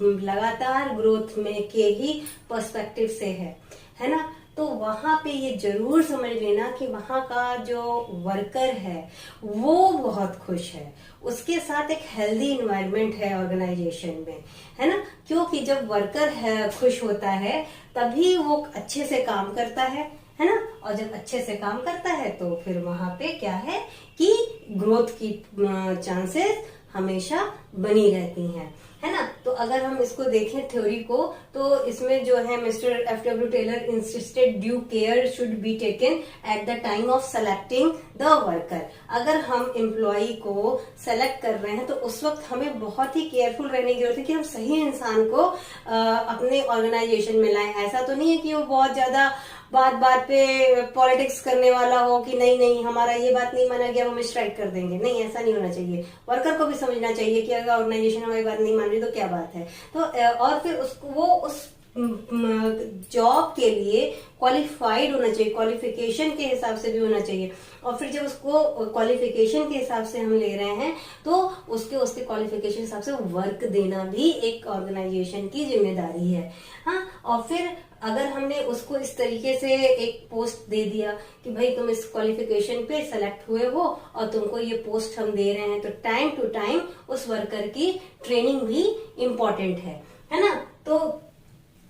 लगातार ग्रोथ में के ही पर्सपेक्टिव से है ना, तो वहां पे ये जरूर समझ लेना कि वहां का जो वर्कर है वो बहुत खुश है, उसके साथ एक हेल्दी इन्वायरमेंट है ऑर्गेनाइजेशन में, है ना। क्योंकि जब वर्कर है खुश होता है तभी वो अच्छे से काम करता है ना, और जब अच्छे से काम करता है तो फिर वहां पे क्या है कि ग्रोथ की चांसेस हमेशा बनी रहती हैं, है ना। तो अगर हम इसको देखें थ्योरी को, तो इसमें जो है Mister F.W. Taylor insisted due care should be taken at the time of selecting the worker. अगर हम एम्प्लॉय को सेलेक्ट कर रहे हैं तो उस वक्त हमें बहुत ही केयरफुल रहने की जरूरत है कि हम सही इंसान को अपने ऑर्गेनाइजेशन में लाएं। ऐसा तो नहीं है कि वो बहुत ज्यादा बात बात पे पॉलिटिक्स करने वाला हो कि नहीं नहीं हमारा ये बात नहीं माना गया, हम स्ट्राइक कर देंगे। नहीं, ऐसा नहीं होना चाहिए। वर्कर को भी समझना चाहिए कि अगर ऑर्गेनाइजेशन हमारी बात नहीं मान रही तो क्या बात है। तो और फिर उसको वो उस जॉब के लिए क्वालिफाइड होना चाहिए, क्वालिफिकेशन के हिसाब से भी होना चाहिए। और फिर जब उसको क्वालिफिकेशन के हिसाब से हम ले रहे हैं तो उसके क्वालिफिकेशन के हिसाब से वर्क देना भी एक ऑर्गेनाइजेशन की जिम्मेदारी है। हाँ, और फिर अगर हमने उसको इस तरीके से एक पोस्ट दे दिया कि भाई तुम इस क्वालिफिकेशन पे सेलेक्ट हुए हो और तुमको ये पोस्ट हम दे रहे हैं, तो टाइम टू टाइम उस वर्कर की ट्रेनिंग भी इम्पोर्टेंट है ना। तो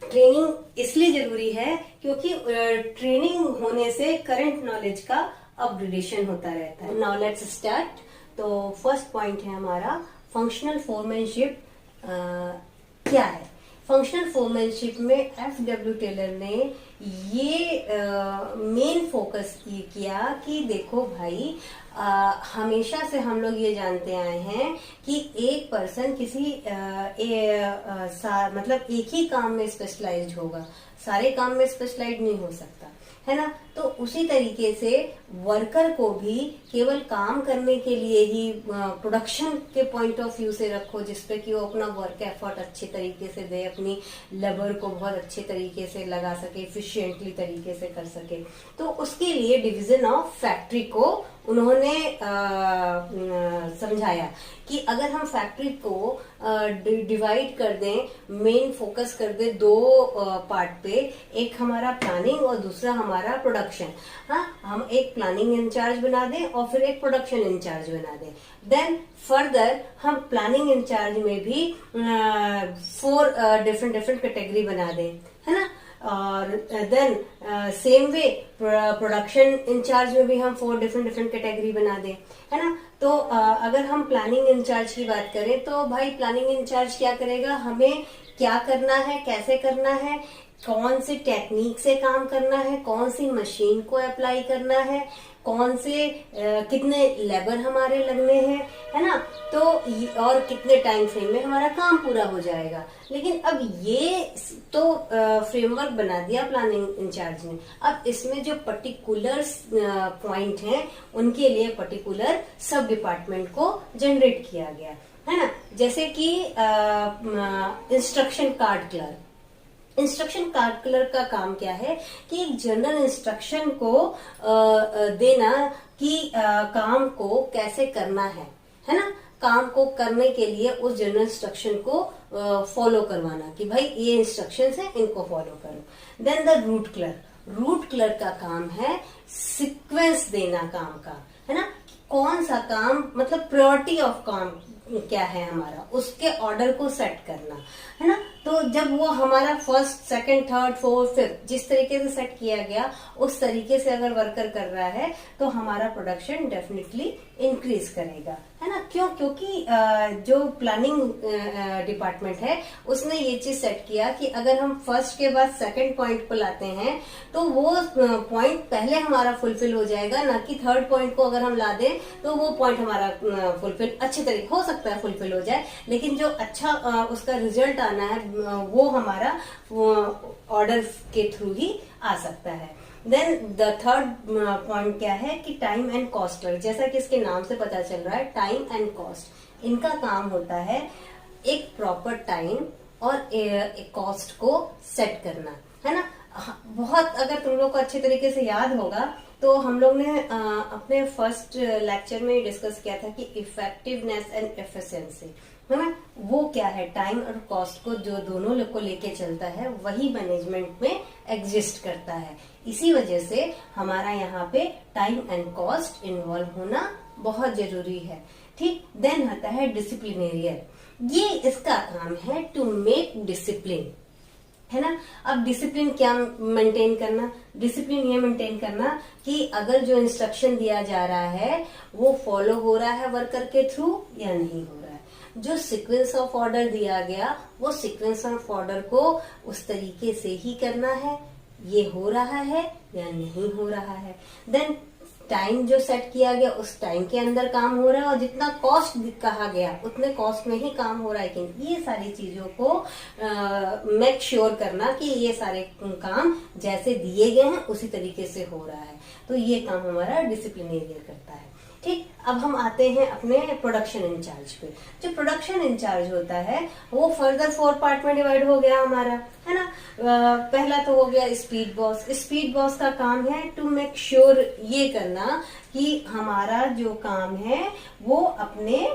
ट्रेनिंग इसलिए जरूरी है क्योंकि ट्रेनिंग होने से करंट नॉलेज का अपग्रेडेशन होता रहता है। Now let's start. तो फर्स्ट पॉइंट है हमारा फंक्शनल फोरमैनशिप क्या है। फंक्शनल फोरमैनशिप में F.W. टेलर ने ये मेन फोकस ये किया कि देखो भाई, हमेशा से हम लोग ये जानते आए हैं कि एक पर्सन किसी मतलब एक ही काम में स्पेशलाइज्ड होगा, सारे काम में स्पेशलाइज्ड नहीं हो सकता, है ना। तो उसी तरीके से वर्कर को भी केवल काम करने के लिए ही प्रोडक्शन के पॉइंट ऑफ व्यू से रखो, जिसपे कि वो अपना वर्क एफर्ट अच्छे तरीके से दे, अपनी लेबर को बहुत अच्छे तरीके से लगा सके, एफिशिएंटली तरीके से कर सके। तो उसके लिए डिवीजन ऑफ फैक्ट्री को उन्होंने समझाया कि अगर हम फैक्ट्री को डिवाइड कर दें, मेन फोकस कर दें दो पार्ट पे, एक हमारा प्लानिंग और दूसरा हमारा प्रोडक्शन। हाँ, हम एक प्लानिंग इंचार्ज बना दें और फिर एक प्रोडक्शन इंचार्ज बना दें। देन फर्दर हम प्लानिंग इंचार्ज में भी 4 डिफरेंट कैटेगरी बना दें, है ना। और then same way production incharge में भी हम 4 डिफरेंट कैटेगरी बना दें, है ना। तो अगर हम प्लानिंग इंचार्ज की बात करें तो भाई प्लानिंग इंचार्ज क्या करेगा, हमें क्या करना है, कैसे करना है, कौन सी टेक्निक से काम करना है, कौन सी मशीन को अप्लाई करना है, कौन से कितने लेबर हमारे लगने हैं, है ना। तो और कितने टाइम फ्रेम में हमारा काम पूरा हो जाएगा। लेकिन अब ये तो फ्रेमवर्क बना दिया प्लानिंग इंचार्ज ने। अब इसमें जो पर्टिकुलर पॉइंट हैं उनके लिए पर्टिकुलर सब डिपार्टमेंट को जनरेट किया गया, है ना। जैसे कि instruction card clerk. Instruction card clerk का काम क्या है कि एक जनरल इंस्ट्रक्शन को देना कि काम को कैसे करना है ना। काम को करने के लिए उस जनरल इंस्ट्रक्शन को फॉलो करवाना कि भाई ये इंस्ट्रक्शंस हैं, इनको फॉलो करो। Then the route clerk. Route clerk का काम है सीक्वेंस देना काम का, है ना। कौन सा काम, मतलब प्रायोरिटी ऑफ काम क्या है हमारा, उसके ऑर्डर को सेट करना, है ना। तो जब वो हमारा first, second, third, fourth, fifth जिस तरीके से सेट किया गया उस तरीके से अगर वर्कर कर रहा है तो हमारा प्रोडक्शन डेफिनेटली इंक्रीज करेगा, है ना। क्यों? क्योंकि जो प्लानिंग डिपार्टमेंट है उसने ये चीज सेट किया कि अगर हम फर्स्ट के बाद सेकंड पॉइंट को लाते हैं तो वो पॉइंट पहले हमारा फुलफिल हो जाएगा, ना कि थर्ड पॉइंट को अगर हम ला दें तो वो पॉइंट हमारा फुलफिल अच्छे तरीके, हो सकता है फुलफिल हो जाए, लेकिन जो अच्छा उसका रिजल्ट आना है वो हमारा ऑर्डर के थ्रू ही आ सकता है। देन द थर्ड पॉइंट क्या है कि टाइम एंड कॉस्ट। जैसा कि इसके नाम से पता चल रहा है, टाइम एंड कॉस्ट, इनका काम होता है एक प्रॉपर टाइम और एक कॉस्ट को सेट करना, है ना। बहुत, अगर तुम लोग को अच्छे तरीके से याद होगा तो हम लोग ने अपने फर्स्ट लेक्चर में डिस्कस किया था कि इफेक्टिवनेस एंड एफिशिएंसी, है ना। वो क्या है, टाइम और कॉस्ट को जो दोनों लोग को लेके चलता है वही मैनेजमेंट में एग्जिस्ट करता है। इसी वजह से हमारा यहाँ पे टाइम एंड कॉस्ट इन्वॉल्व होना बहुत जरूरी है, ठीक। देन आता है डिसिप्लिनेरियर। ये इसका काम है टू मेक डिसिप्लिन, है ना। अब डिसिप्लिन क्या मेंटेन करना, डिसिप्लिन ये मेंटेन करना कि अगर जो इंस्ट्रक्शन दिया जा रहा है वो फॉलो हो रहा है वर्कर के थ्रू या नहीं हो रहा है। जो सीक्वेंस ऑफ ऑर्डर दिया गया वो सीक्वेंस ऑफ ऑर्डर को उस तरीके से ही करना है, ये हो रहा है या नहीं हो रहा है। देन टाइम जो सेट किया गया उस टाइम के अंदर काम हो रहा है और जितना कॉस्ट कहा गया उतने कॉस्ट में ही काम हो रहा है कि ये सारी चीजों को मेक श्योर करना कि ये सारे काम जैसे दिए गए हैं उसी तरीके से हो रहा है। तो ये काम हमारा डिसिप्लिनेरियर करता है, ठीक। अब हम आते हैं अपने प्रोडक्शन इंचार्ज पे। जो प्रोडक्शन इंचार्ज होता है वो फर्दर 4 पार्ट में डिवाइड हो गया हमारा, है ना। पहला तो हो गया स्पीड बॉस। स्पीड बॉस का काम है टू मेक श्योर ये करना कि हमारा जो काम है वो अपने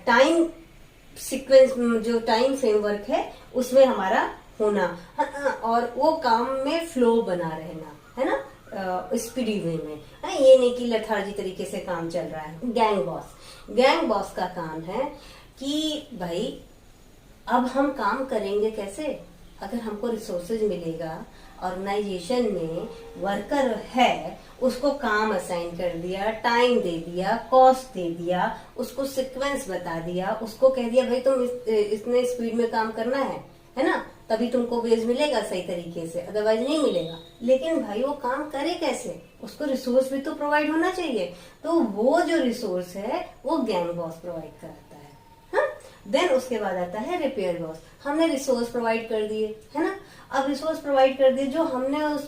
टाइम सीक्वेंस, जो टाइम फ्रेमवर्क है उसमें हमारा होना, और वो काम में फ्लो बना रहना, है ना, स्पीडी वे में, है। ये नहीं कि लथार्जी तरीके से काम चल रहा है। Gang boss. गैंग बॉस का काम है कि भाई अब हम काम करेंगे कैसे, अगर हमको रिसोर्सेज मिलेगा, ऑर्गेनाइजेशन में वर्कर है, उसको काम असाइन कर दिया, टाइम दे दिया, कॉस्ट दे दिया, उसको सीक्वेंस बता दिया, उसको कह दिया भाई तुम इतने स्पीड में काम करना है ना, तभी तुमको वेज मिलेगा सही तरीके से, अदरवाइज नहीं मिलेगा। लेकिन भाई वो काम करे कैसे, उसको रिसोर्स भी तो प्रोवाइड होना चाहिए। तो वो जो रिसोर्स है वो गैंग बॉस प्रोवाइड करता है, हाँ? देन उसके बाद आता है रिपेयर बॉस। हमने रिसोर्स प्रोवाइड कर दिए, है ना। अब रिसोर्स प्रोवाइड कर दिए, जो हमने उस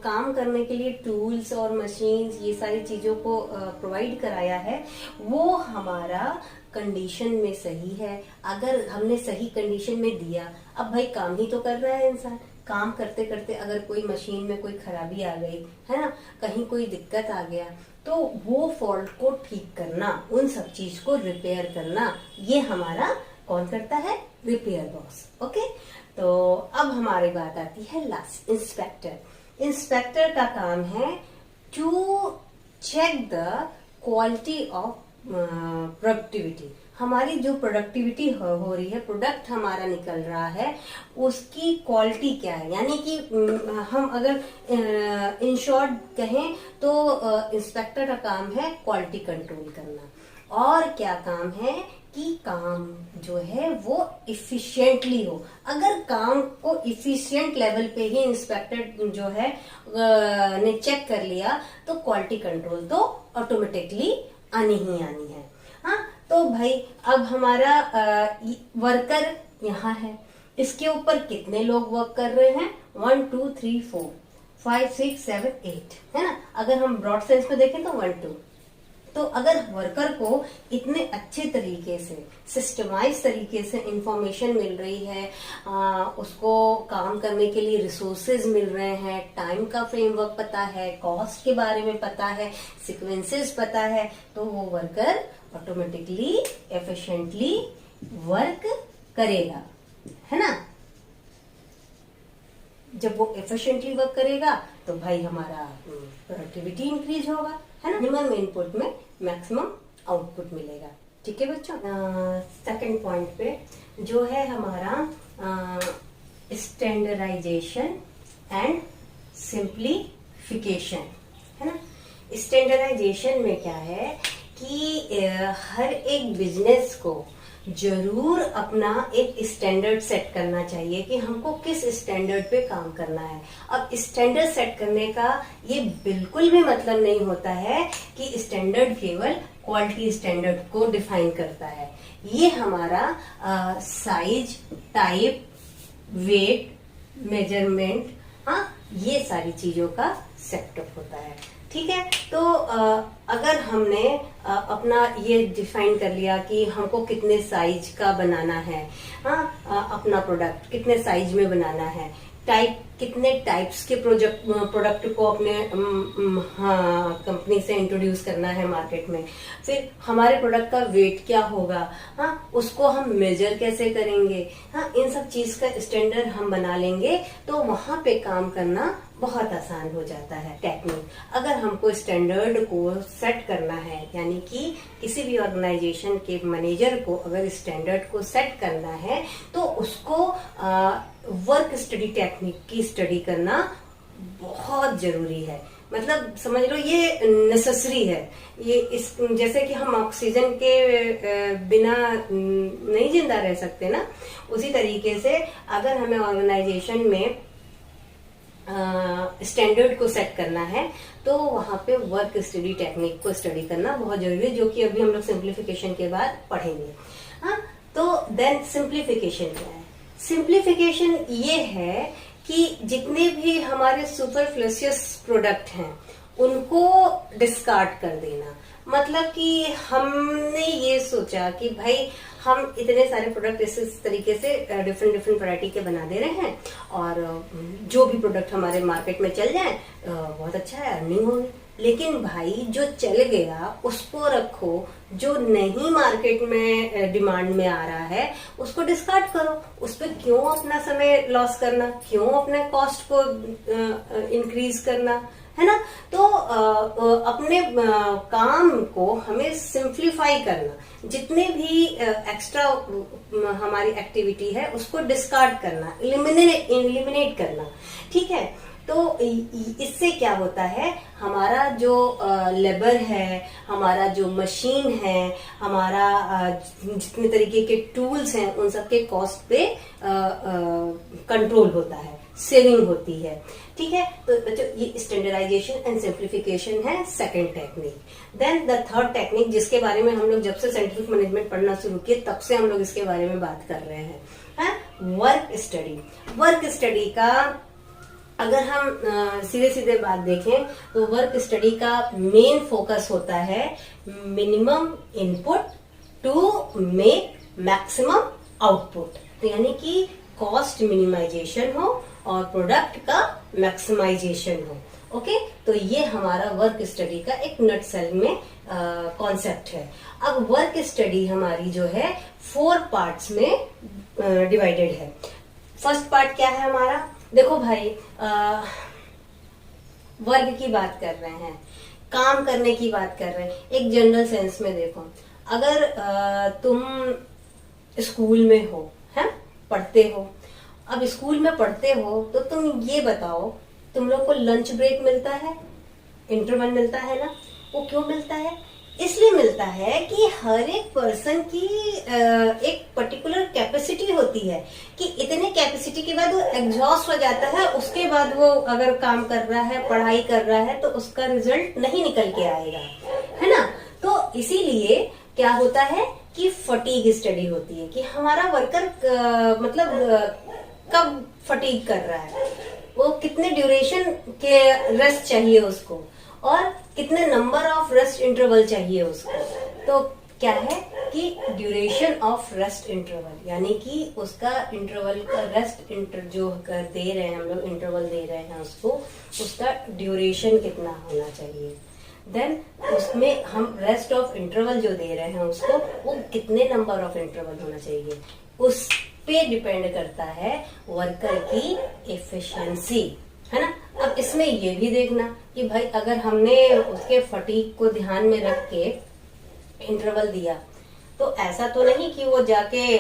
काम करने के लिए टूल्स और मशीन्स ये सारी चीजों को प्रोवाइड कराया है, वो हमारा कंडीशन में सही है। अगर हमने सही कंडीशन में दिया, अब भाई काम ही तो कर रहा है इंसान, काम करते करते अगर कोई मशीन में कोई खराबी आ गई, है ना, कहीं कोई दिक्कत आ गया, तो वो फॉल्ट को ठीक करना, उन सब चीज को रिपेयर करना, ये हमारा कौन करता है, रिपेयर बॉस। ओके, तो अब हमारी बात आती है लास्ट, इंस्पेक्टर। इंस्पेक्टर का काम है to check the quality of productivity. हमारी जो प्रोडक्टिविटी हो रही है, प्रोडक्ट हमारा निकल रहा है, उसकी क्वालिटी क्या है। यानी कि हम अगर इन शॉर्ट कहें तो इंस्पेक्टर का काम है क्वालिटी कंट्रोल करना, और क्या काम है कि काम जो है वो इफिशिएंटली हो। अगर काम को इफिशिएंट लेवल पे ही इंस्पेक्टर जो है ने चेक कर लिया तो क्वालिटी कंट्रोल तो ऑटोमेटिकली आनी ही आनी है। हाँ, तो भाई अब हमारा वर्कर यहाँ है, इसके ऊपर कितने लोग वर्क कर रहे हैं, 1 2 3 4 5 6 7 8, है ना। अगर हम ब्रॉड सेंस में देखें तो 1 2। तो अगर वर्कर को इतने अच्छे तरीके से, सिस्टमाइज तरीके से इंफॉर्मेशन मिल रही है, उसको काम करने के लिए रिसोर्सेज मिल रहे हैं, टाइम का फ्रेमवर्क पता है, कॉस्ट के बारे में पता है, सीक्वेंसेस पता है, तो वो वर्कर ऑटोमेटिकली एफिशिएंटली वर्क करेगा, है ना। जब वो एफिशिएंटली वर्क करेगा तो भाई हमारा प्रोडक्टिविटी इंक्रीज होगा, है ना। मिनिमम इनपुट में मैक्सिमम आउटपुट मिलेगा। ठीक है बच्चों। सेकंड पॉइंट पे जो है हमारा स्टैंडर्डाइजेशन एंड सिंप्लीफिकेशन, है ना। स्टैंडर्डाइजेशन में क्या है कि हर एक बिजनेस को जरूर अपना एक स्टैंडर्ड सेट करना चाहिए कि हमको किस स्टैंडर्ड पे काम करना है। अब स्टैंडर्ड सेट करने का ये बिल्कुल भी मतलब नहीं होता है कि स्टैंडर्ड केवल क्वालिटी स्टैंडर्ड को डिफाइन करता है। ये हमारा साइज, टाइप, वेट, मेजरमेंट, हाँ, ये सारी चीजों का सेटअप होता है। ठीक है। तो अगर हमने अपना ये डिफाइन कर लिया कि हमको कितने साइज का बनाना है, हाँ, अपना प्रोडक्ट कितने साइज में बनाना है, टाइप कितने टाइप्स के प्रोडक्ट को अपने हाँ कंपनी से इंट्रोड्यूस करना है मार्केट में, फिर हमारे प्रोडक्ट का वेट क्या होगा, हाँ, उसको हम मेजर कैसे करेंगे, हाँ, इन सब चीज का स्टैंडर्ड हम बना लेंगे तो वहां पे काम करना बहुत आसान हो जाता है। टेक्निक, अगर हमको स्टैंडर्ड को सेट करना है, यानी कि किसी भी ऑर्गेनाइजेशन के मैनेजर को अगर स्टैंडर्ड को सेट करना है तो उसको वर्क स्टडी टेक्निक की स्टडी करना बहुत जरूरी है। मतलब समझ लो ये नेसेसरी है। ये इस जैसे कि हम ऑक्सीजन के बिना नहीं जिंदा रह सकते ना, उसी तरीके से अगर हमें ऑर्गेनाइजेशन में स्टैंडर्ड को सेट करना है तो वहां पे वर्क स्टडी टेक्निक को स्टडी करना बहुत जरूरी है, जो कि अभी हम लोग सिंप्लीफिकेशन के बाद पढ़ेंगे। हाँ, तो देन सिंप्लीफिकेशन क्या है? सिंप्लीफिकेशन ये है कि जितने भी हमारे सुपरफ्लूशियस प्रोडक्ट हैं उनको डिस्कार्ड कर देना। मतलब कि हमने ये सोचा कि भाई हम इतने सारे प्रोडक्ट इस तरीके से डिफरेंट वैरायटी के बना दे रहे हैं और जो भी प्रोडक्ट हमारे मार्केट में चल जाए बहुत अच्छा है, अर्निंग होगी। लेकिन भाई जो चल गया उसको रखो, जो नहीं मार्केट में डिमांड में आ रहा है उसको डिस्कार्ड करो। उस पर क्यों अपना समय लॉस करना, क्यों अपने कॉस्ट को इंक्रीज करना, है ना। तो अपने काम को हमें सिंप्लीफाई करना, जितने भी एक्स्ट्रा हमारी एक्टिविटी है उसको डिस्कार्ड करना, इलिमिनेट करना। ठीक है। तो इससे क्या होता है, हमारा जो लेबर है, हमारा जो मशीन है, हमारा जितने तरीके के टूल्स हैं उन सब के कॉस्ट पे कंट्रोल होता है, सेविंग होती है। ठीक है। तो बच्चों ये स्टैंडर्डाइजेशन एंड सिंप्लीफिकेशन है second technique. Then the third technique, जिसके बारे में हम लोग जब से साइंटिफिक मैनेजमेंट पढ़ना शुरू किए तब से हम लोग इसके बारे में बात कर रहे हैं, वर्क स्टडी। वर्क स्टडी का अगर हम सीधे बात देखें तो वर्क स्टडी का मेन फोकस होता है minimum input to make maximum output. तो यानी कि कॉस्ट मिनिमाइजेशन हो और प्रोडक्ट का मैक्सिमाइजेशन हो। ओके, तो ये हमारा वर्क स्टडी का एक नटसेल में कॉन्सेप्ट है। अब वर्क स्टडी हमारी जो है 4 पार्ट्स में डिवाइडेड है। फर्स्ट पार्ट क्या है हमारा? देखो भाई, वर्क की बात कर रहे हैं, काम करने की बात कर रहे हैं, एक जनरल सेंस में देखो। अगर तुम स्कूल में हो, हैं, पढ़ते हो, अब स्कूल में पढ़ते हो तो तुम ये बताओ, तुम लोग को लंच ब्रेक मिलता है, इंटरवल मिलता है ना? वो क्यों मिलता है? इसलिए मिलता है कि हर एक पर्सन की एक पर्टिकुलर कैपेसिटी होती है कि इतने कैपेसिटी के बाद वो एग्जॉस्ट हो जाता है, उसके बाद वो अगर काम कर रहा है, पढ़ाई कर रहा है, तो उसका रिजल्ट नहीं निकल के आएगा, है ना? तो इसीलिए क्या होता है कि फटीग स्टडी होती है कि हमारा वर्कर कब फटीग कर रहा है, वो कितने ड्यूरेशन के रेस्ट चाहिए उसको, और कितने नंबर ऑफ रेस्ट इंटरवल चाहिए उसको। तो क्या है कि ड्यूरेशन ऑफ रेस्ट इंटरवल, यानी कि उसका इंटरवल का रेस्ट जो दे रहे हैं हम लोग, इंटरवल दे रहे हैं उसको, उसका ड्यूरेशन कितना होना चाहिए। देन उसमें हम रेस्ट ऑफ इंटरवल जो दे रहे हैं उसको, वो कितने नंबर ऑफ इंटरवल होना चाहिए, उस पे डिपेंड करता है वर्कर की एफिशिएंसी, है ना? अब इसमें ये भी देखना कि भाई अगर हमने उसके फटीग को ध्यान में रख के इंटरवल दिया, तो ऐसा तो नहीं कि वो जाके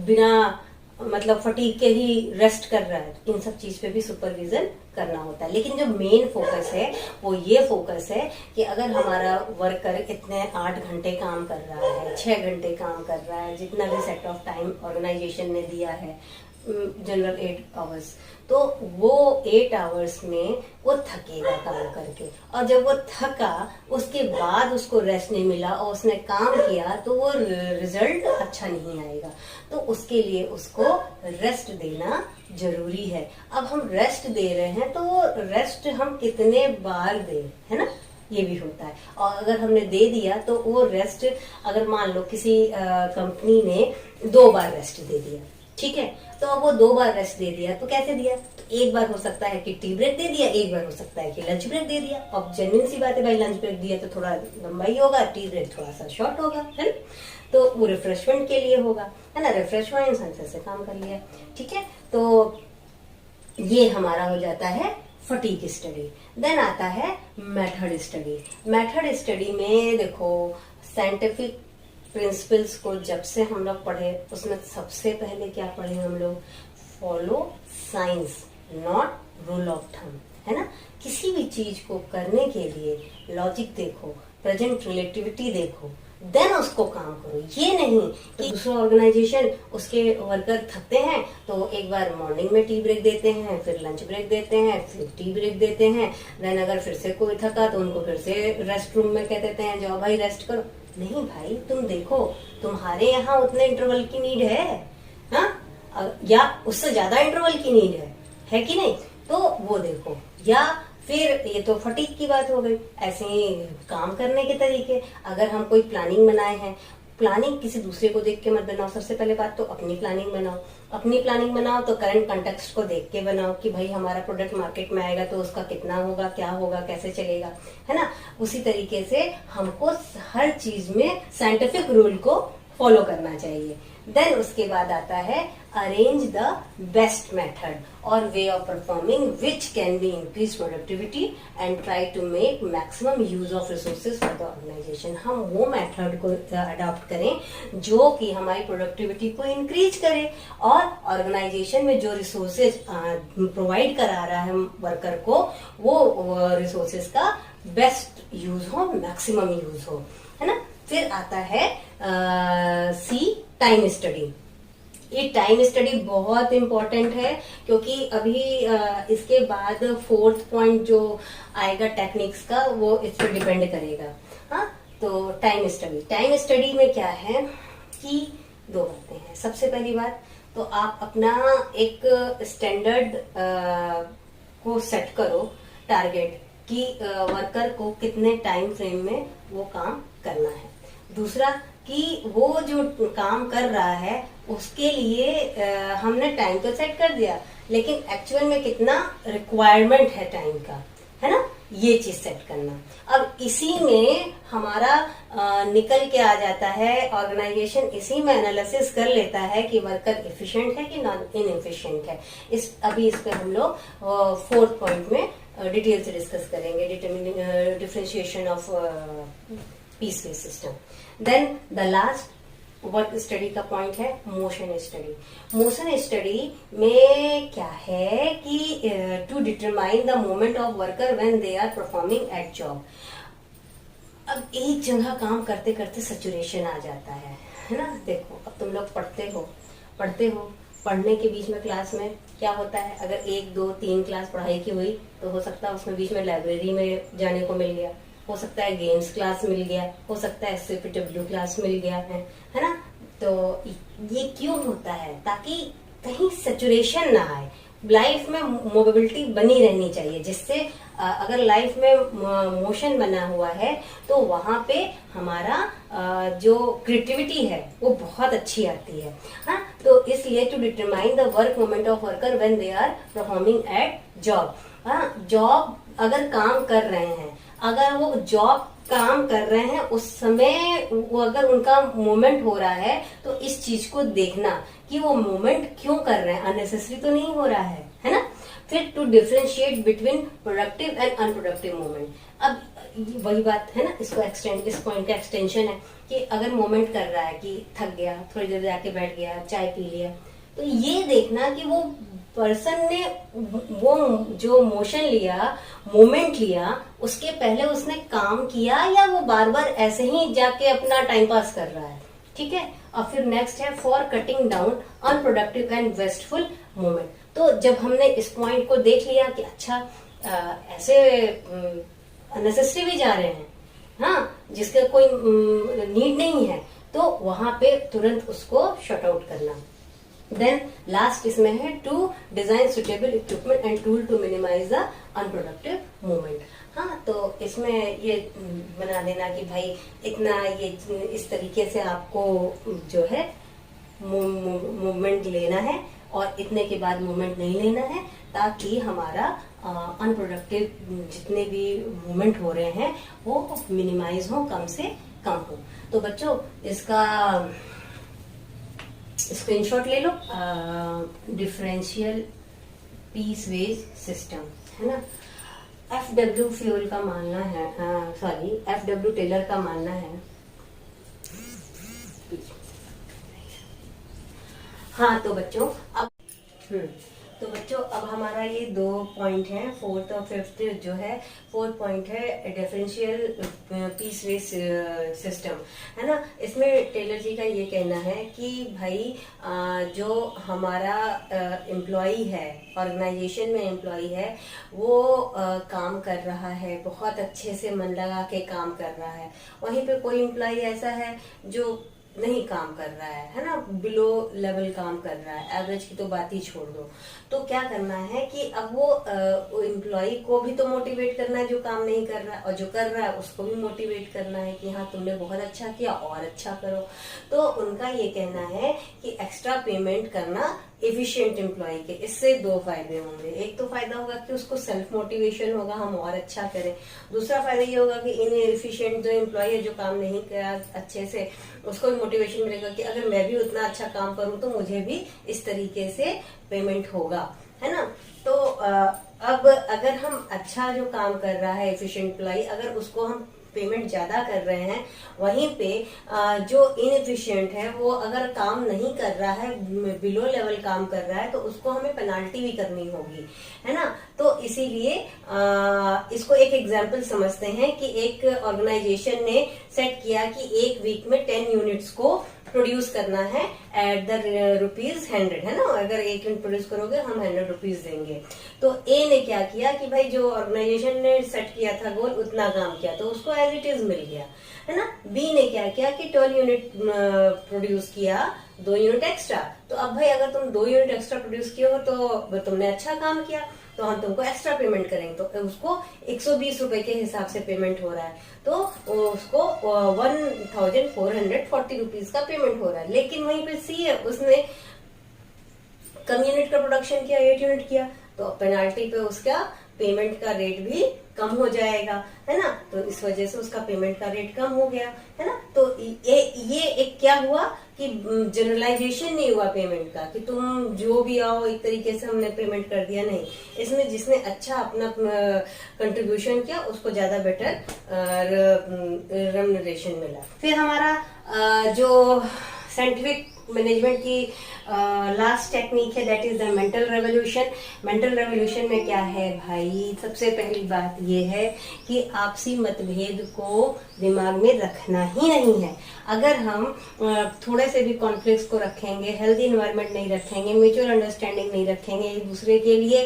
बिना फटीग के ही रेस्ट कर रहा है। इन सब चीज पे भी सुपरविजन करना होता है, लेकिन जो मेन फोकस है वो ये फोकस है कि अगर हमारा वर्कर इतने 8 घंटे काम कर रहा है, 6 घंटे काम कर रहा है, जितना भी सेट ऑफ टाइम ऑर्गेनाइजेशन ने दिया है, जनरल 8 आवर्स, तो वो 8 आवर्स में वो थकेगा काम करके, और जब वो थका उसके बाद उसको रेस्ट नहीं मिला और उसने काम किया तो वो रिजल्ट अच्छा नहीं आएगा। तो उसके लिए उसको रेस्ट देना जरूरी है। अब हम रेस्ट दे रहे हैं तो वो रेस्ट हम कितने बार दें, है ना, ये भी होता है। और अगर हमने दे दिया तो वो रेस्ट, अगर मान लो किसी कंपनी ने 2 बार रेस्ट दे दिया, ठीक है, तो अब वो 2 बार रेस्ट दे दिया, तो कैसे दिया? तो एक बार हो सकता है कि टी ब्रेक दे दिया, एक बार हो सकता है कि लंच ब्रेक दे दिया। अब जेन्युइन सी बात है भाई, लंच ब्रेक दिया तो थोड़ा लंबा ही होगा, टी ब्रेक थोड़ा सा शॉर्ट होगा, है ना? तो वो रिफ्रेशमेंट के लिए होगा, है ना? रिफ्रेश हुआ, इंसान से काम कर लिया, ठीक है। तो ये हमारा हो जाता है फटीग स्टडी। देन आता है मेथड स्टडी। मेथड स्टडी में देखो, साइंटिफिक प्रिंसिपल्स को जब से हम लोग पढ़े, उसमें सबसे पहले क्या पढ़े हम लोग? Follow science not rule of thumb, है ना? किसी भी चीज को करने के लिए लॉजिक देखो, प्रेजेंट रिलेटिविटी देखो, देन उसको काम करो। ये नहीं कि दूसरा ऑर्गेनाइजेशन, उसके वर्कर थकते हैं तो एक बार मॉर्निंग में टी ब्रेक देते हैं, फिर लंच ब्रेक देते हैं, फिर टी ब्रेक देते हैं, देन अगर फिर से कोई थका तो उनको फिर से रेस्ट रूम में कह देते हैं जाओ भाई रेस्ट करो। नहीं भाई, तुम देखो तुम्हारे यहाँ उतने इंटरवल की नीड है, हाँ, या उससे ज्यादा इंटरवल की नीड है कि नहीं? तो वो देखो। या फिर ये तो फटीग की बात हो गई। ऐसे ही काम करने के तरीके, अगर हम कोई प्लानिंग बनाए हैं, प्लानिंग किसी दूसरे को देख के मत बनाओ। सबसे पहले बात तो अपनी प्लानिंग बनाओ। अपनी प्लानिंग बनाओ तो करंट कॉन्टेक्स्ट को देख के बनाओ कि भाई हमारा प्रोडक्ट मार्केट में आएगा तो उसका कितना होगा, क्या होगा, कैसे चलेगा, है ना? उसी तरीके से हमको हर चीज में साइंटिफिक रूल को फॉलो करना चाहिए। देन उसके बाद आता है अरेंज द बेस्ट मेथड और way of performing which can be increase productivity and try to make maximum use of resources for the organisation. हम वो मेथड को अडॉप्ट करें जो कि हमारी प्रोडक्टिविटी को इंक्रीज करे और ऑर्गेनाइजेशन में जो रिसोर्सेज प्रोवाइड करा रहा है वर्कर को, वो रिसोर्सेज का बेस्ट यूज हो, मैक्सिमम यूज हो, है ना? फिर आता है सी टाइम स्टडी। ये टाइम स्टडी बहुत इंपॉर्टेंट है क्योंकि अभी इसके बाद 4th पॉइंट जो आएगा टेक्निक्स का, वो इस पर डिपेंड करेगा। हाँ, तो टाइम स्टडी। टाइम स्टडी में क्या है कि 2 बातें हैं। सबसे पहली बात तो आप अपना एक स्टैंडर्ड को सेट करो, टारगेट, कि वर्कर को कितने टाइम फ्रेम में वो काम करना है। दूसरा कि वो जो काम कर रहा है उसके लिए हमने टाइम तो सेट कर दिया, लेकिन एक्चुअल में कितना रिक्वायरमेंट है टाइम का, है ना? ये चीज सेट करना। अब इसी में हमारा निकल के आ जाता है, ऑर्गेनाइजेशन इसी में एनालिसिस कर लेता है कि वर्कर एफिशिएंट है कि नॉन इनएफिशिएंट है। अभी इस पे हम लोग 4th पॉइंट में डिटेल से डिस्कस करेंगे, differentiation of piece based system. Then the last work study का पॉइंट है मोशन स्टडी। मोशन स्टडी में क्या है कि to determine the movement of worker when they are performing at job. अब एक जगह काम करते करते सैचुरेशन आ जाता है ना। देखो अब तुम लोग पढ़ते हो, पढ़ने के बीच में क्लास में क्या होता है, अगर 1 2 3 क्लास पढ़ाई की हुई तो हो सकता है उसमें बीच में लाइब्रेरी में जाने को मिल गया, हो सकता है गेम्स क्लास मिल गया, हो सकता है SFW क्लास मिल गया है ना। तो ये क्यों होता है, ताकि कहीं सैचुरेशन ना आए, लाइफ में मोबिलिटी बनी रहनी चाहिए, जिससे अगर लाइफ में मोशन बना हुआ है तो वहां पे हमारा जो क्रिएटिविटी है वो बहुत अच्छी आती है। हाँ, तो इसलिए to determine the work moment of worker when they are performing at job. हाँ, जॉब अगर काम कर रहे हैं, अगर वो जॉब काम कर रहे हैं उस समय वो अगर उनका मूवमेंट हो रहा है तो इस चीज को देखना कि वो मूवमेंट क्यों कर रहे हैं, अननेसेसरी तो नहीं हो रहा है ना। फिर to differentiate between productive and unproductive movement. अब वही बात है ना, इस पॉइंट का एक्सटेंशन है कि अगर मूवमेंट कर रहा है कि थक गया, थोड़ी देर जाके बैठ गया, चाय पी लिया, तो ये देखना कि वो पर्सन ने वो जो मोशन लिया, मोमेंट लिया, उसके पहले उसने काम किया या वो बार बार ऐसे ही जाके अपना टाइम पास कर रहा है। ठीक है। और फिर नेक्स्ट है for cutting down unproductive and wasteful movement. तो जब हमने इस पॉइंट को देख लिया कि अच्छा ऐसे अननेसेसरी भी जा रहे हैं, हाँ, जिसका कोई नीड नहीं है, तो वहां पे तुरंत उसको शट आउट करना। देन लास्ट इसमें है to design suitable equipment and tool to minimise the unproductive movement. हाँ, तो इसमें ये बना देना कि भाई इतना ये इस तरीके से आपको जो है मूवमेंट लेना है और इतने के बाद मूवमेंट नहीं लेना है, ताकि हमारा अनप्रोडक्टिव जितने भी मूवमेंट हो रहे हैं वो मिनिमाइज हो, कम से कम हो। तो बच्चों इसका स्क्रीनशॉट ले लो। डिफरेंशियल पीस वेज सिस्टम है ना। FW फ्यूल का मानना है, FW टेलर का मानना है। हाँ, तो बच्चों अब हमारा ये 2 पॉइंट हैं, 4th और 5th जो है। 4th पॉइंट है डिफरेंशियल पीस वेज सिस्टम, है ना। इसमें टेलर जी का ये कहना है कि भाई जो हमारा एम्प्लॉई है, ऑर्गेनाइजेशन में एम्प्लॉई है, वो काम कर रहा है, बहुत अच्छे से मन लगा के काम कर रहा है। वहीं पे कोई एम्प्लॉई ऐसा है जो नहीं काम कर रहा है ना, बिलो लेवल काम कर रहा है, एवरेज की तो बात ही छोड़ दो। तो क्या करना है कि अब वो एम्प्लॉय को भी तो मोटिवेट करना है जो काम नहीं कर रहा है, और जो कर रहा है उसको भी मोटिवेट करना है कि हाँ तुमने बहुत अच्छा किया और अच्छा करो। तो उनका ये कहना है कि एक्स्ट्रा पेमेंट करना एफिशिएंट एम्प्लॉय के। इससे 2 फायदे होंगे। एक तो फायदा होगा कि उसको सेल्फ मोटिवेशन होगा, हम और अच्छा करें। दूसरा फायदा ये होगा कि इनएफिशिएंट जो एम्प्लॉय है, जो काम नहीं करा अच्छे से, उसको भी मोटिवेशन मिलेगा कि अगर मैं भी उतना अच्छा काम करूं तो मुझे भी इस तरीके से पेमेंट होगा, है ना। तो अब अगर हम अच्छा जो काम कर रहा है एफिशिएंट एम्प्लॉय, अगर उसको हम पेमेंट ज्यादा कर रहे हैं, वहीं पे जो इनएफिशिएंट है वो अगर काम नहीं कर रहा है, बिलो लेवल काम कर रहा है, तो उसको हमें पेनाल्टी भी करनी होगी, है ना। तो इसीलिए इसको एक एग्जांपल समझते हैं कि एक ऑर्गेनाइजेशन ने सेट किया कि एक वीक में 10 यूनिट्स को प्रोड्यूस करना है एट द ₹100, है ना। अगर 1 यूनिट प्रोड्यूस करोगे हम ₹100 देंगे। तो ए ने क्या किया कि भाई जो ऑर्गेनाइजेशन ने सेट किया था गोल, उतना काम किया तो उसको एज इट इज मिल गया, है ना। बी ने क्या किया कि 12 यूनिट प्रोड्यूस किया, 2 यूनिट एक्स्ट्रा। तो अब भाई अगर तुम 2 यूनिट एक्स्ट्रा प्रोड्यूस किए हो तो तुमने अच्छा काम किया, तो हम तुमको एक्स्ट्रा पेमेंट करेंगे। तो उसको 120 रुपए के हिसाब से पेमेंट हो रहा है, तो उसको 1440 रुपीज का पेमेंट हो रहा है। लेकिन वहीं पे सी है, उसने कम यूनिट का प्रोडक्शन किया, 8 यूनिट किया, तो पेनाल्टी पे उसका पेमेंट का रेट भी कम हो जाएगा, है ना। तो इस वजह से उसका पेमेंट का रेट कम हो गया, है ना। तो ये एक क्या हुआ कि जनरलाइजेशन नहीं हुआ पेमेंट का, कि तुम जो भी आओ एक तरीके से हमने पेमेंट कर दिया, नहीं। इसमें जिसने अच्छा अपना कंट्रीब्यूशन किया उसको ज्यादा बेटर रेम्यूनरेशन मिला। फिर हमारा जो साइंटिफिक मैनेजमेंट की लास्ट टेक्निक है, that is the mental revolution. Mental revolution में क्या है भाई, सबसे पहली बात ये है कि आपसी मतभेद को दिमाग में रखना ही नहीं है। अगर हम थोड़े से भी कॉन्फ्लिक्ट्स को रखेंगे, हेल्दी इन्वायरमेंट नहीं रखेंगे, म्यूचुअल अंडरस्टैंडिंग नहीं रखेंगे, एक दूसरे के लिए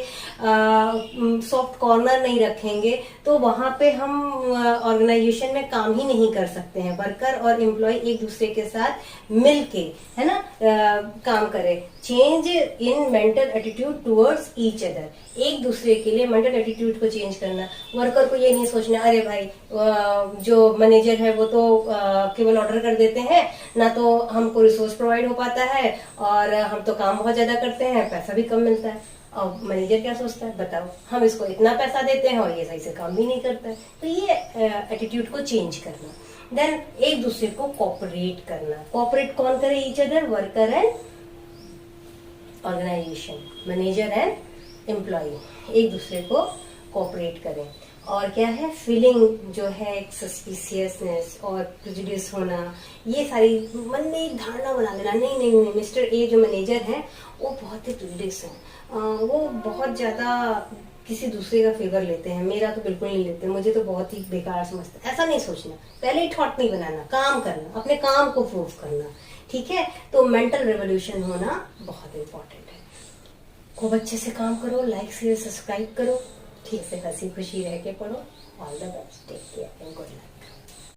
सॉफ्ट कॉर्नर नहीं रखेंगे, तो वहां पे हम ऑर्गेनाइजेशन में काम ही नहीं कर सकते हैं। वर्कर और एम्प्लॉय एक दूसरे के साथ मिलके, है ना, काम करे। Change in mental attitude towards each other, एक दूसरे के लिए मेंटल एटीट्यूड को चेंज करना। वर्कर को ये नहीं सोचना अरे भाई जो मैनेजर है वो तो केवल ऑर्डर कर देते हैं, ना तो हमको रिसोर्स प्रोवाइड हो पाता है, और हम तो काम बहुत ज्यादा करते हैं, पैसा भी कम मिलता है। और मैनेजर क्या सोचता है बताओ, हम इसको इतना पैसा देते हैं और ये सही से काम भी नहीं करता है। तो ये एटीट्यूड को चेंज करना। देन एक दूसरे को कोऑपरेट करना। कोऑपरेट कौन करे? Each other, worker and organisation, manager and employ एक दूसरे को कोऑपरेट करें। और क्या है, फीलिंग जो है, सस्पिशियसनेस और प्रेजुडिस होना, ये सारी मन में एक धारणा बना लेना, नहीं नहीं नहीं मिस्टर ए जो मैनेजर है वो बहुत ही प्रेजुडिस है, वो बहुत ज्यादा किसी दूसरे का फेवर लेते हैं, मेरा तो बिल्कुल नहीं लेते, मुझे तो बहुत ही बेकार समझते। ऐसा नहीं सोचना, पहले ही थॉट नहीं बनाना, काम करना, अपने काम को प्रूव करना, ठीक है। तो मेंटल रेवोल्यूशन होना बहुत इंपॉर्टेंट है। खूब अच्छे से काम करो, लाइक शेयर सब्सक्राइब करो, ठीक से हंसी खुशी रह के पढ़ो। All the best, take care and good luck.